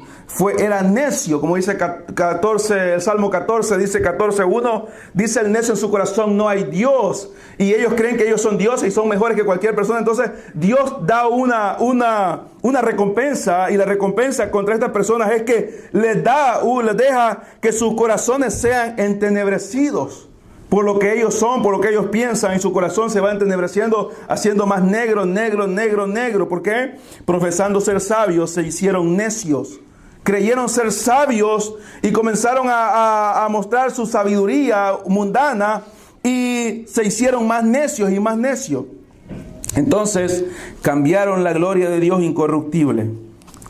Speaker 1: era necio, como dice 14, el Salmo 14, dice 14:1, dice el necio en su corazón no hay Dios, y ellos creen que ellos son dioses y son mejores que cualquier persona. Entonces Dios da una recompensa, y la recompensa contra estas personas es que les deja que sus corazones sean entenebrecidos por lo que ellos son, por lo que ellos piensan, y su corazón se va entenebreciendo, haciendo más negro. ¿Por qué? Profesando ser sabios, se hicieron necios. Creyeron ser sabios y comenzaron a mostrar su sabiduría mundana y se hicieron más necios y más necios. Entonces cambiaron la gloria de Dios incorruptible.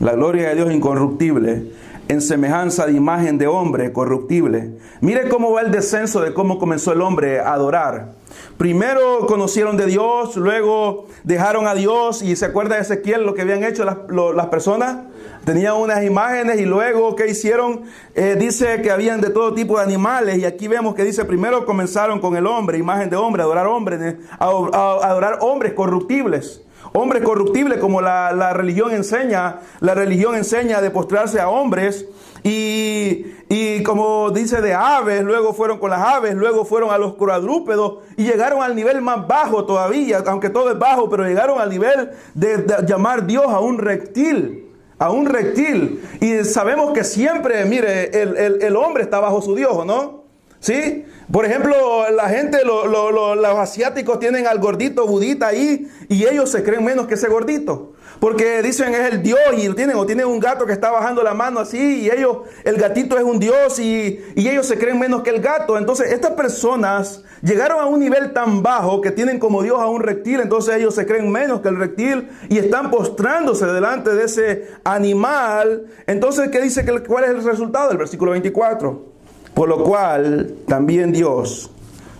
Speaker 1: La gloria de Dios incorruptible en semejanza de imagen de hombre corruptible. Mire cómo va el descenso de cómo comenzó el hombre a adorar. Primero conocieron de Dios, luego dejaron a Dios, y se acuerda de Ezequiel lo que habían hecho las personas. Tenían unas imágenes y luego, ¿qué hicieron? Dice que habían de todo tipo de animales, y aquí vemos que dice, primero comenzaron con el hombre, imagen de hombre, adorar hombres corruptibles. Hombres corruptibles, como la religión enseña. La religión enseña de postrarse a hombres. Y como dice de aves, luego fueron con las aves, luego fueron a los cuadrúpedos y llegaron al nivel más bajo todavía, aunque todo es bajo, pero llegaron al nivel de llamar Dios a un reptil. A un reptil. Y sabemos que siempre, mire, el hombre está bajo su Dios, ¿no? ¿Sí? Por ejemplo, la gente, los asiáticos tienen al gordito budita ahí, y ellos se creen menos que ese gordito, porque dicen es el Dios, y tienen un gato que está bajando la mano así, y el gatito es un Dios, y ellos se creen menos que el gato. Entonces estas personas llegaron a un nivel tan bajo que tienen como Dios a un reptil. Entonces ellos se creen menos que el reptil y están postrándose delante de ese animal. Entonces, ¿qué dice? ¿Cuál es el resultado? El versículo 24. Por lo cual también Dios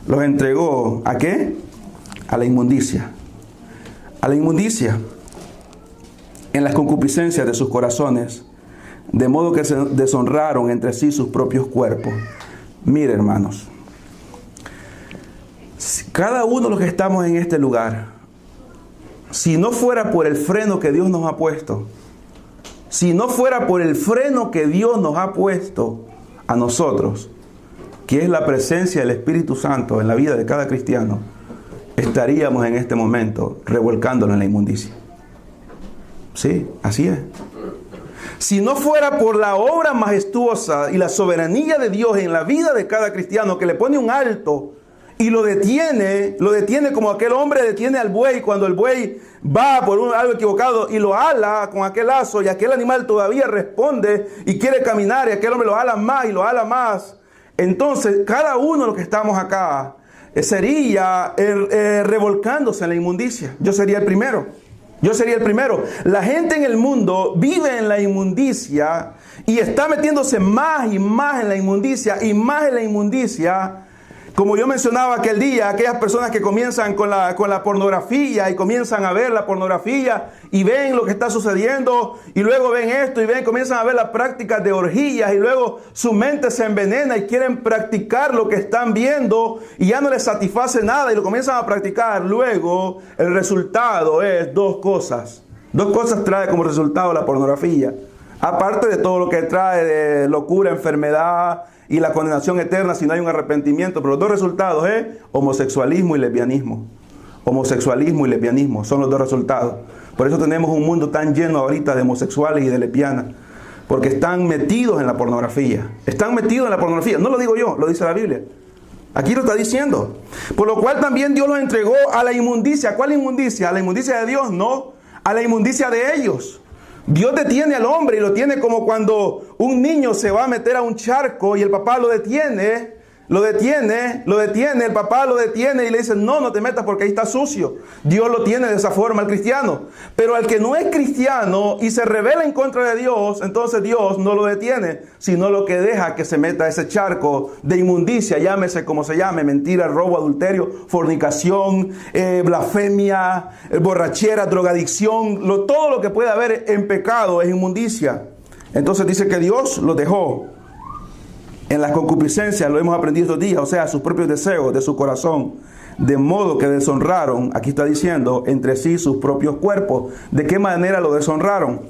Speaker 1: los entregó, ¿a qué? A la inmundicia. A la inmundicia en las concupiscencias de sus corazones, de modo que se deshonraron entre sí sus propios cuerpos. Mire, hermanos, cada uno de los que estamos en este lugar, si no fuera por el freno que Dios nos ha puesto, si no fuera por el freno que Dios nos ha puesto a nosotros, que es la presencia del Espíritu Santo en la vida de cada cristiano, estaríamos en este momento revolcándonos en la inmundicia. Sí, así es. Si no fuera por la obra majestuosa y la soberanía de Dios en la vida de cada cristiano, que le pone un alto y lo detiene como aquel hombre detiene al buey cuando el buey va por algo equivocado y lo ala con aquel lazo, y aquel animal todavía responde y quiere caminar, y aquel hombre lo ala más y lo ala más. Entonces cada uno de los que estamos acá sería revolcándose en la inmundicia. Yo sería el primero. La gente en el mundo vive en la inmundicia y está metiéndose más y más en la inmundicia y más en la inmundicia. Como yo mencionaba aquel día, aquellas personas que comienzan con la pornografía y comienzan a ver la pornografía y ven lo que está sucediendo, y luego ven esto y comienzan a ver las prácticas de orgías, y luego su mente se envenena y quieren practicar lo que están viendo y ya no les satisface nada y lo comienzan a practicar. Luego el resultado es dos cosas. Dos cosas trae como resultado la pornografía. Aparte de todo lo que trae de locura, enfermedad y la condenación eterna si no hay un arrepentimiento. Pero los dos resultados es homosexualismo y lesbianismo. Homosexualismo y lesbianismo son los dos resultados. Por eso tenemos un mundo tan lleno ahorita de homosexuales y de lesbianas. Porque están metidos en la pornografía. Están metidos en la pornografía. No lo digo yo, lo dice la Biblia. Aquí lo está diciendo. Por lo cual también Dios los entregó a la inmundicia. ¿Cuál inmundicia? ¿A la inmundicia de Dios? No. A la inmundicia de ellos. Dios detiene al hombre y lo tiene como cuando un niño se va a meter a un charco y el papá lo detiene lo detiene, el papá lo detiene y le dice, no, no te metas porque ahí está sucio. Dios lo tiene de esa forma al cristiano. Pero al que no es cristiano y se rebela en contra de Dios, entonces Dios no lo detiene, sino lo que deja que se meta a ese charco de inmundicia, llámese como se llame, mentira, robo, adulterio, fornicación, blasfemia, borrachera, drogadicción, todo lo que puede haber en pecado es inmundicia. Entonces dice que Dios lo dejó en las concupiscencias, lo hemos aprendido estos días, o sea, sus propios deseos de su corazón, de modo que deshonraron, aquí está diciendo, entre sí sus propios cuerpos. ¿De qué manera lo deshonraron?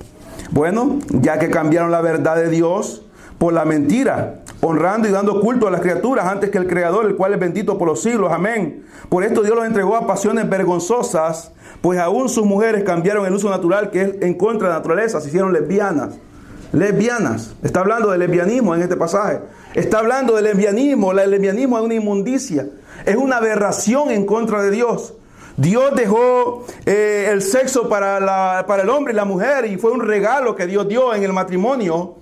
Speaker 1: Bueno, ya que cambiaron la verdad de Dios por la mentira, honrando y dando culto a las criaturas antes que el Creador, el cual es bendito por los siglos. Amén. Por esto Dios los entregó a pasiones vergonzosas, pues aún sus mujeres cambiaron el uso natural, que es en contra de la naturaleza, se hicieron lesbianas. Lesbianas. Está hablando de lesbianismo en este pasaje. Está hablando de lesbianismo. El lesbianismo es una inmundicia. Es una aberración en contra de Dios. Dios dejó el sexo para el hombre y la mujer y fue un regalo que Dios dio en el matrimonio.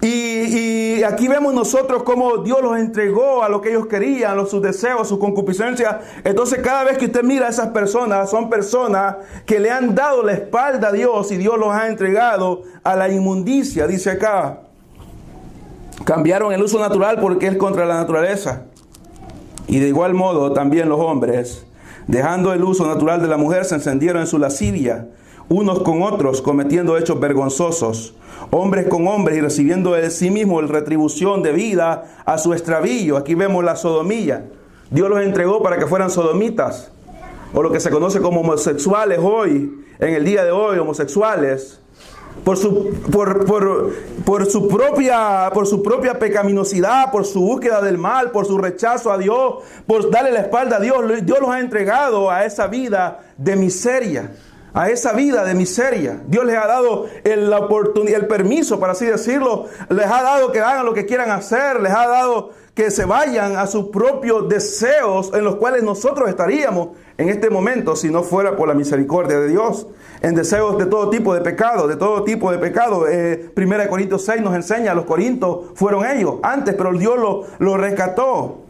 Speaker 1: Y aquí vemos nosotros cómo Dios los entregó a lo que ellos querían, sus deseos, sus concupiscencias. Entonces cada vez que usted mira a esas personas, son personas que le han dado la espalda a Dios y Dios los ha entregado a la inmundicia. Dice acá, cambiaron el uso natural porque es contra la naturaleza. Y de igual modo también los hombres, dejando el uso natural de la mujer, se encendieron en su lascivia, unos con otros, cometiendo hechos vergonzosos, hombres con hombres, y recibiendo de sí mismo la retribución de vida a su extravío. Aquí vemos la sodomía. Dios los entregó para que fueran sodomitas, o lo que se conoce como homosexuales hoy, en el día de hoy, homosexuales, por su propia pecaminosidad, por su búsqueda del mal, por su rechazo a Dios, por darle la espalda a Dios. Dios los ha entregado a esa vida de miseria. A esa vida de miseria. Dios les ha dado la oportunidad, el permiso, para así decirlo. Les ha dado que hagan lo que quieran hacer. Les ha dado que se vayan a sus propios deseos, en los cuales nosotros estaríamos en este momento si no fuera por la misericordia de Dios. En deseos de todo tipo de pecado, de todo tipo de pecado. 1 Corintios 6 nos enseña, los corintios fueron ellos antes, pero Dios lo rescató.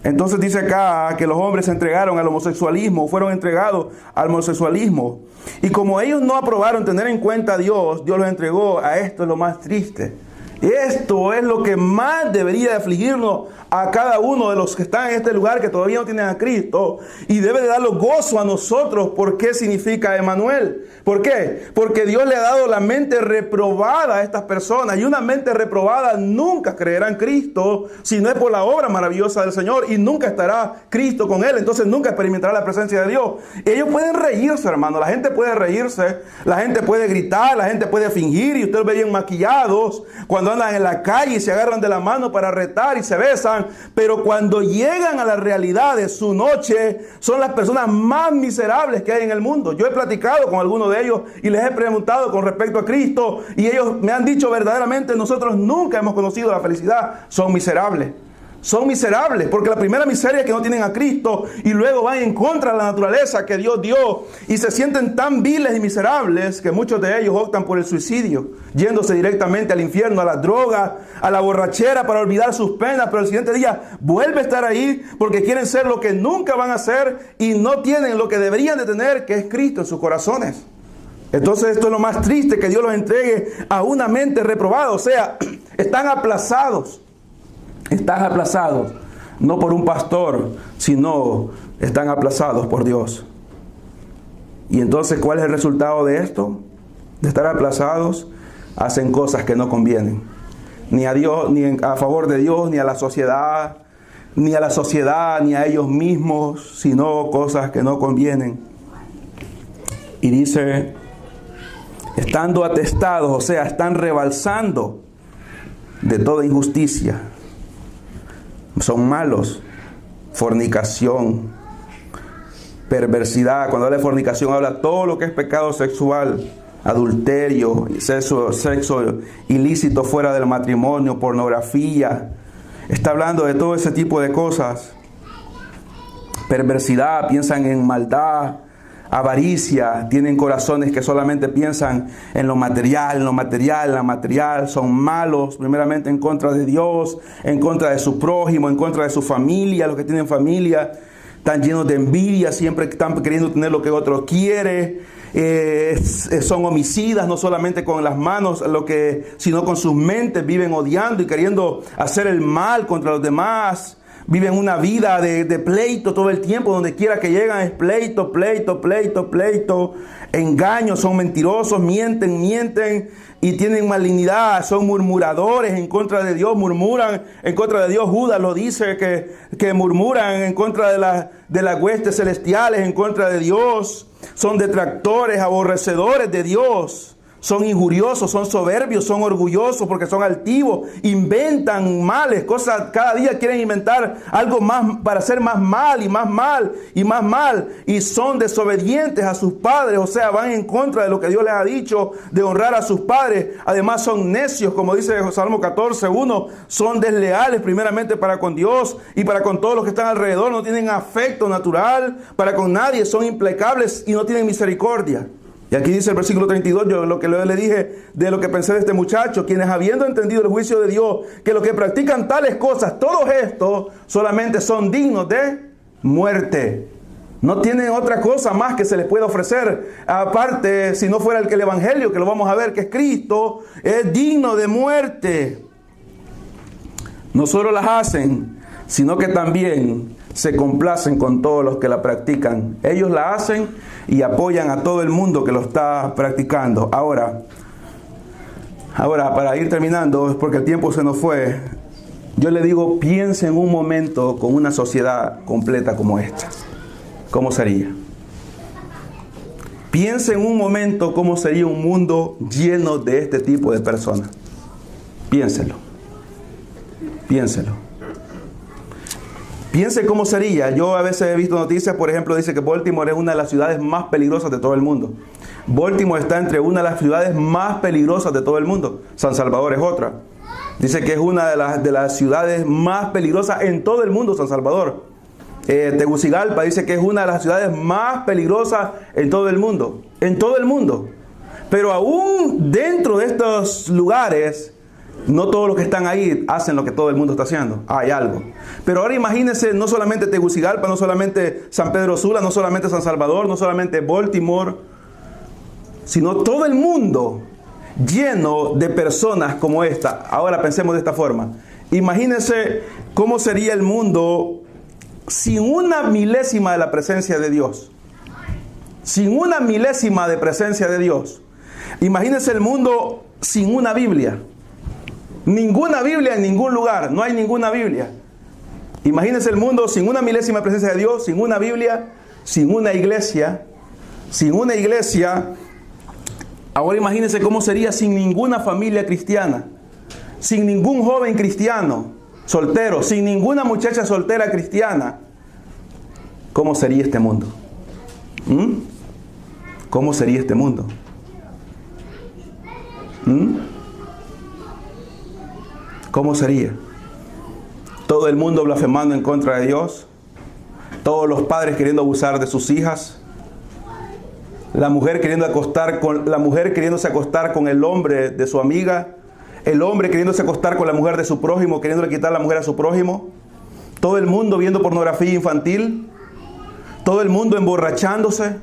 Speaker 1: Entonces dice acá que los hombres se entregaron al homosexualismo, fueron entregados al homosexualismo. Y como ellos no aprobaron tener en cuenta a Dios, Dios los entregó a esto, es lo más triste. Esto es lo que más debería de afligirnos a cada uno de los que están en este lugar, que todavía no tienen a Cristo, y debe de darlo gozo a nosotros. ¿Por qué significa Emmanuel? ¿Por qué? Porque Dios le ha dado la mente reprobada a estas personas, y una mente reprobada nunca creerá en Cristo si no es por la obra maravillosa del Señor, y nunca estará Cristo con él, entonces nunca experimentará la presencia de Dios. Ellos pueden reírse, hermano, la gente puede reírse, la gente puede gritar, la gente puede fingir, y ustedes ven maquillados cuando andan en la calle y se agarran de la mano para retar y se besan, pero cuando llegan a la realidad de su noche, son las personas más miserables que hay en el mundo. Yo he platicado con algunos de ellos y les he preguntado con respecto a Cristo, y ellos me han dicho verdaderamente, nosotros nunca hemos conocido la felicidad. Son miserables. Son miserables, porque la primera miseria es que no tienen a Cristo, y luego van en contra de la naturaleza que Dios dio, y se sienten tan viles y miserables que muchos de ellos optan por el suicidio, yéndose directamente al infierno, a la droga, a la borrachera, para olvidar sus penas, pero el siguiente día vuelve a estar ahí porque quieren ser lo que nunca van a ser y no tienen lo que deberían de tener, que es Cristo en sus corazones. Entonces esto es lo más triste, que Dios los entregue a una mente reprobada, o sea, están aplazados. Están aplazados, no por un pastor, sino están aplazados por Dios. Y entonces, ¿cuál es el resultado de esto? De estar aplazados, hacen cosas que no convienen. Ni a Dios, ni a favor de Dios, ni a la sociedad, ni a ellos mismos, sino cosas que no convienen. Y dice, estando atestados, o sea, están rebalsando de toda injusticia. Son malos. Fornicación, perversidad. Cuando habla de fornicación, habla todo lo que es pecado sexual, adulterio, sexo ilícito fuera del matrimonio, pornografía. Está hablando de todo ese tipo de cosas. Perversidad, piensan en maldad, avaricia, tienen corazones que solamente piensan en lo material, son malos, primeramente en contra de Dios, en contra de su prójimo, en contra de su familia, los que tienen familia, están llenos de envidia, siempre están queriendo tener lo que otro quiere, son homicidas, no solamente con las manos, sino con sus mentes, viven odiando y queriendo hacer el mal contra los demás. Viven una vida de pleito todo el tiempo, donde quiera que llegan es pleito, engaños, son mentirosos, mienten y tienen malignidad, son murmuradores en contra de Dios, murmuran en contra de Dios. Judas lo dice, que murmuran en contra de las huestes celestiales, en contra de Dios, son detractores, aborrecedores de Dios. Son injuriosos, son soberbios, son orgullosos porque son altivos, inventan males, cosas, cada día quieren inventar algo más para hacer más mal y más mal y más mal, y son desobedientes a sus padres, o sea, van en contra de lo que Dios les ha dicho de honrar a sus padres. Además son necios, como dice Salmo 14:1, son desleales primeramente para con Dios y para con todos los que están alrededor, no tienen afecto natural para con nadie, son implacables y no tienen misericordia. Y aquí dice el versículo 32, yo lo que le dije de lo que pensé de este muchacho, quienes habiendo entendido el juicio de Dios, que los que practican tales cosas, todos estos solamente son dignos de muerte. No tienen otra cosa más que se les pueda ofrecer. Aparte, si no fuera el evangelio, que lo vamos a ver, que es Cristo, es digno de muerte. No solo las hacen, sino que también se complacen con todos los que la practican. Ellos la hacen y apoyan a todo el mundo que lo está practicando. Ahora, para ir terminando, porque el tiempo se nos fue, yo le digo, piense en un momento con una sociedad completa como esta. ¿Cómo sería? Piense en un momento cómo sería un mundo lleno de este tipo de personas. Piénselo. Piense cómo sería. Yo a veces he visto noticias, por ejemplo, dice que Baltimore es una de las ciudades más peligrosas de todo el mundo. Baltimore está entre una de las ciudades más peligrosas de todo el mundo. San Salvador es otra. Dice que es una de las ciudades más peligrosas en todo el mundo, San Salvador. Tegucigalpa dice que es una de las ciudades más peligrosas en todo el mundo. En todo el mundo. Pero aún dentro de estos lugares, no todos los que están ahí hacen lo que todo el mundo está haciendo. Hay algo. Pero ahora imagínense, no solamente Tegucigalpa, no solamente San Pedro Sula, no solamente San Salvador, no solamente Baltimore, sino todo el mundo lleno de personas como esta. Ahora pensemos de esta forma. Imagínense cómo sería el mundo sin una milésima de la presencia de Dios. Sin una milésima de presencia de Dios. Imagínense el mundo sin una Biblia. Ninguna Biblia en ningún lugar, no hay ninguna Biblia. Imagínense el mundo sin una milésima presencia de Dios, sin una Biblia, sin una iglesia. Ahora imagínense cómo sería sin ninguna familia cristiana, sin ningún joven cristiano soltero, sin ninguna muchacha soltera cristiana. ¿Cómo sería este mundo? ¿Cómo sería este mundo? ¿Cómo sería? Todo el mundo blasfemando en contra de Dios. Todos los padres queriendo abusar de sus hijas. La mujer queriéndose acostar con el hombre de su amiga. El hombre queriéndose acostar con la mujer de su prójimo, queriéndole quitar la mujer a su prójimo. Todo el mundo viendo pornografía infantil. Todo el mundo emborrachándose.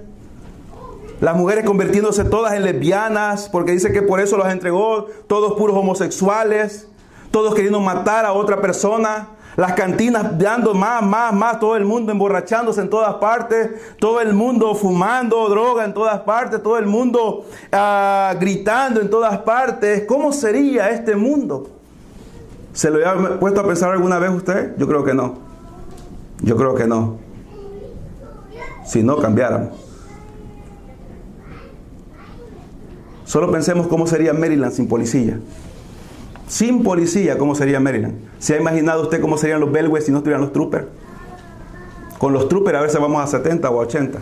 Speaker 1: Las mujeres convirtiéndose todas en lesbianas, porque dice que por eso los entregó, todos puros homosexuales. Todos queriendo matar a otra persona. Las cantinas dando más. Todo el mundo emborrachándose en todas partes. Todo el mundo fumando droga en todas partes. Todo el mundo gritando en todas partes. ¿Cómo sería este mundo? ¿Se lo había puesto a pensar alguna vez usted? Yo creo que no. Si no cambiáramos. Solo pensemos cómo sería Maryland sin policía. Sin policía, ¿cómo sería Maryland? ¿Se ha imaginado usted cómo serían los Beltway si no estuvieran los troopers? Con los troopers a veces vamos a 70 o a 80.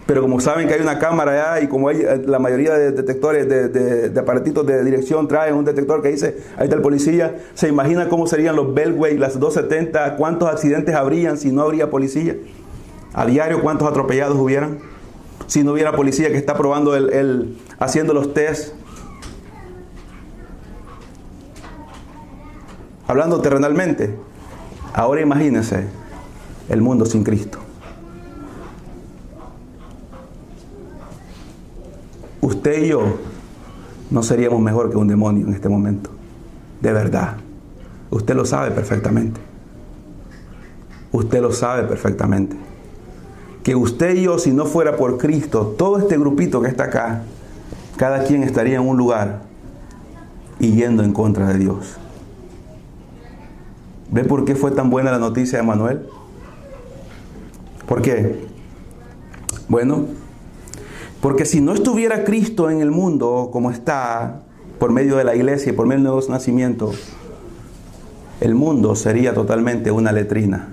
Speaker 1: Pero como saben que hay una cámara allá y como hay la mayoría de detectores de aparatitos de dirección traen un detector que dice, ahí está el policía, ¿se imagina cómo serían los Beltway, las 270? ¿Cuántos accidentes habrían si no habría policía? A diario, ¿cuántos atropellados hubieran? Si no hubiera policía que está probando haciendo los test. Hablando terrenalmente. Ahora imagínense el mundo sin Cristo. Usted y yo no seríamos mejor que un demonio en este momento. De verdad. Usted lo sabe perfectamente. Usted lo sabe perfectamente. Que usted y yo, si no fuera por Cristo, todo este grupito que está acá, cada quien estaría en un lugar y yendo en contra de Dios. ¿Ve por qué fue tan buena la noticia de Manuel? ¿Por qué? Bueno, porque si no estuviera Cristo en el mundo como está, por medio de la iglesia y por medio del nuevo nacimiento, el mundo sería totalmente una letrina.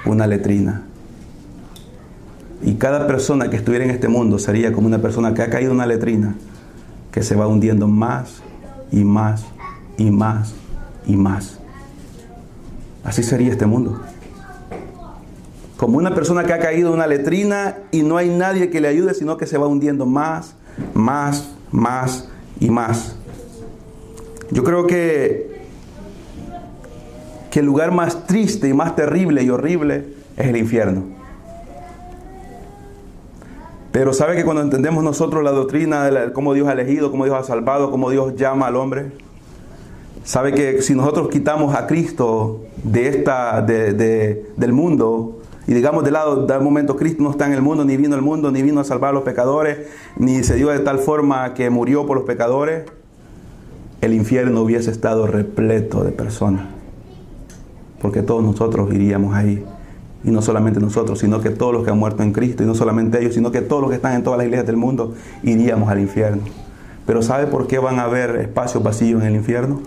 Speaker 1: Una letrina. Y cada persona que estuviera en este mundo sería como una persona que ha caído en una letrina, que se va hundiendo más y más y más y más. Así sería este mundo. Como una persona que ha caído en una letrina y no hay nadie que le ayude, sino que se va hundiendo más, más, más y más. Yo creo que el lugar más triste y más terrible y horrible es el infierno. Pero ¿sabe que cuando entendemos nosotros la doctrina de cómo Dios ha elegido, cómo Dios ha salvado, cómo Dios llama al hombre? ¿Sabe que si nosotros quitamos a Cristo del mundo y digamos de lado, de momento Cristo no está en el mundo, ni vino al mundo, ni vino a salvar a los pecadores, ni se dio de tal forma que murió por los pecadores, el infierno hubiese estado repleto de personas. Porque todos nosotros iríamos ahí. Y no solamente nosotros, sino que todos los que han muerto en Cristo, y no solamente ellos, sino que todos los que están en todas las iglesias del mundo, iríamos al infierno. Pero ¿sabe por qué van a haber espacios vacíos en el infierno?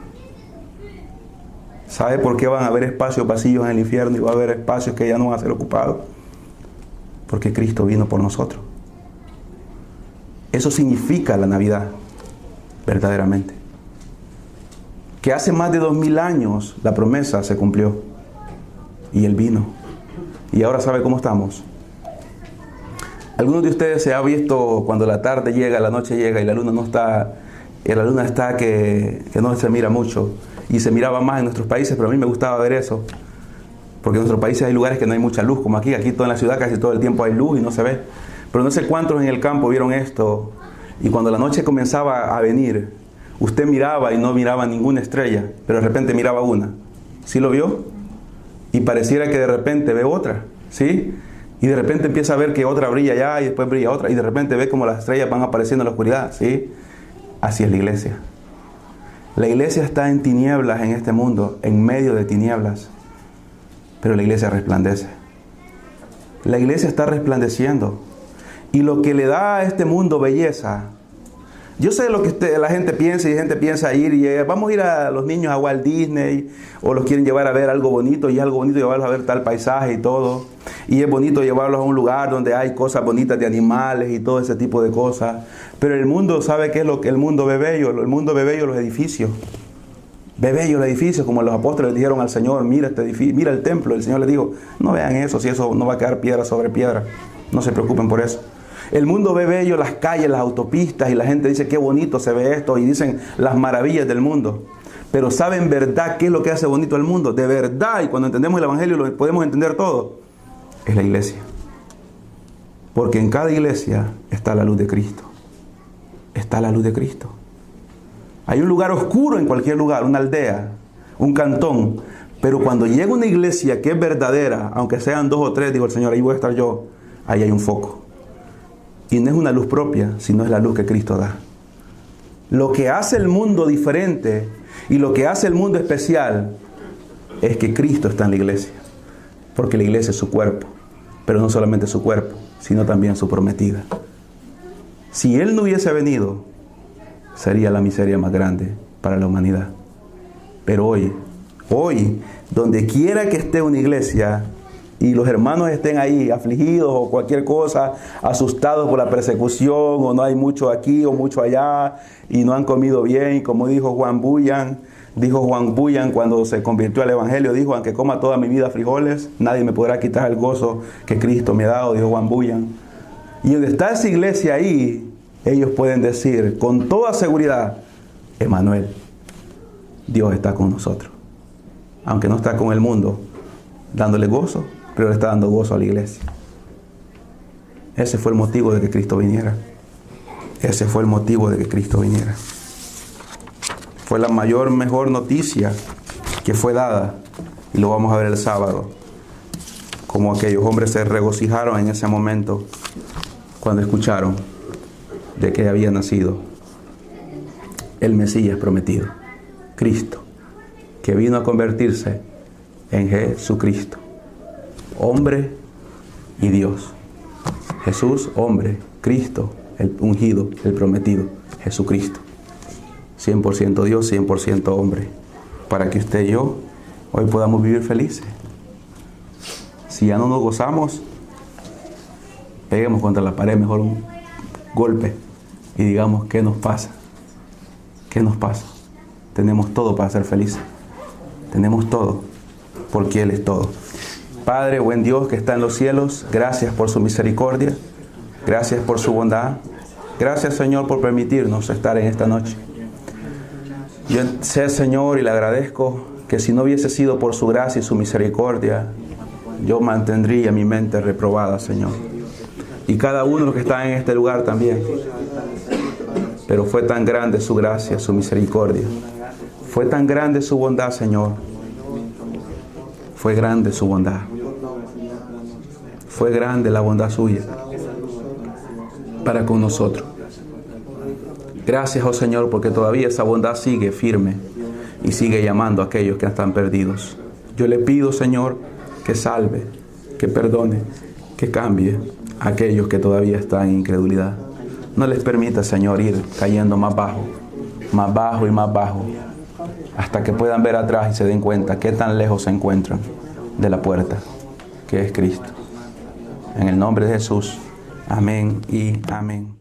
Speaker 1: ¿Sabe por qué van a haber espacios vacíos en el infierno y va a haber espacios que ya no van a ser ocupados? Porque Cristo vino por nosotros. Eso significa la Navidad, verdaderamente. Que hace más de 2000 años la promesa se cumplió y Él vino. Y ahora ¿sabe cómo estamos? Algunos de ustedes se ha visto cuando la tarde llega, la noche llega y la luna no está, que no se mira mucho y se miraba más en nuestros países, pero a mí me gustaba ver eso, porque en nuestros países hay lugares que no hay mucha luz, como aquí toda en la ciudad casi todo el tiempo hay luz y no se ve. Pero no sé cuántos en el campo vieron esto, y cuando la noche comenzaba a venir, usted miraba y no miraba ninguna estrella, pero de repente miraba una. ¿Sí lo vio? Y pareciera que de repente ve otra, ¿sí? Y de repente empieza a ver que otra brilla allá y después brilla otra, y de repente ve como las estrellas van apareciendo en la oscuridad, ¿sí? Así es la iglesia. La iglesia está en tinieblas en este mundo, en medio de tinieblas, pero la iglesia resplandece. La iglesia está resplandeciendo. Y lo que le da a este mundo belleza, yo sé lo que la gente piensa, y la gente piensa ir y vamos a ir a los niños a Walt Disney, o los quieren llevar a ver algo bonito, y es algo bonito llevarlos a ver tal paisaje y todo, y es bonito llevarlos a un lugar donde hay cosas bonitas de animales y todo ese tipo de cosas. Pero el mundo, ¿sabe qué es lo que el mundo ve bello? El mundo ve bello los edificios. Ve bello los edificios, como los apóstoles dijeron al Señor: mira este edificio, mira el templo. El Señor les dijo: no vean eso, si eso no va a quedar piedra sobre piedra, no se preocupen por eso. El mundo ve bello las calles, las autopistas, y la gente dice: qué bonito se ve esto, y dicen las maravillas del mundo. Pero ¿saben verdad qué es lo que hace bonito el mundo? De verdad, y cuando entendemos el Evangelio lo podemos entender todo. Es la iglesia. Porque en cada iglesia está la luz de Cristo. Está la luz de Cristo. Hay un lugar oscuro en cualquier lugar, una aldea, un cantón. Pero cuando llega una iglesia que es verdadera, aunque sean 2 o 3, digo el Señor, ahí voy a estar yo, ahí hay un foco. Y no es una luz propia, sino es la luz que Cristo da. Lo que hace el mundo diferente y lo que hace el mundo especial es que Cristo está en la iglesia. Porque la iglesia es su cuerpo. Pero no solamente su cuerpo, sino también su prometida. Si Él no hubiese venido, sería la miseria más grande para la humanidad. Pero hoy, donde quiera que esté una iglesia, y los hermanos estén ahí afligidos o cualquier cosa, asustados por la persecución, o no hay mucho aquí o mucho allá, y no han comido bien, como dijo Juan Bunyan, Dijo Juan Bunyan cuando se convirtió al Evangelio, dijo, aunque coma toda mi vida frijoles, nadie me podrá quitar el gozo que Cristo me ha dado, dijo Juan Bunyan. Y donde está esa iglesia ahí, ellos pueden decir con toda seguridad, Emmanuel, Dios está con nosotros. Aunque no está con el mundo dándole gozo, pero le está dando gozo a la iglesia. Ese fue el motivo de que Cristo viniera. Ese fue el motivo de que Cristo viniera. Fue la mejor noticia que fue dada. Y lo vamos a ver el sábado. Como aquellos hombres se regocijaron en ese momento cuando escucharon de que había nacido el Mesías prometido, Cristo, que vino a convertirse en Jesucristo, hombre y Dios. Jesús, hombre, Cristo, el ungido, el prometido, Jesucristo. 100% Dios, 100% hombre, para que usted y yo hoy podamos vivir felices. Si ya no nos gozamos, peguemos contra la pared mejor un golpe y digamos, ¿qué nos pasa? ¿Qué nos pasa? Tenemos todo para ser felices. Tenemos todo, porque Él es todo. Padre, buen Dios que está en los cielos, gracias por su misericordia, gracias por su bondad. Gracias, Señor, por permitirnos estar en esta noche. Yo sé, Señor, y le agradezco que si no hubiese sido por su gracia y su misericordia, yo mantendría mi mente reprobada, Señor. Y cada uno de los que está en este lugar también. Pero fue tan grande su gracia, su misericordia. Fue tan grande su bondad, Señor. Fue grande su bondad. Fue grande la bondad suya para con nosotros. Gracias, oh Señor, porque todavía esa bondad sigue firme y sigue llamando a aquellos que están perdidos. Yo le pido, Señor, que salve, que perdone, que cambie a aquellos que todavía están en incredulidad. No les permita, Señor, ir cayendo más bajo y más bajo, hasta que puedan ver atrás y se den cuenta qué tan lejos se encuentran de la puerta, que es Cristo. En el nombre de Jesús. Amén y amén.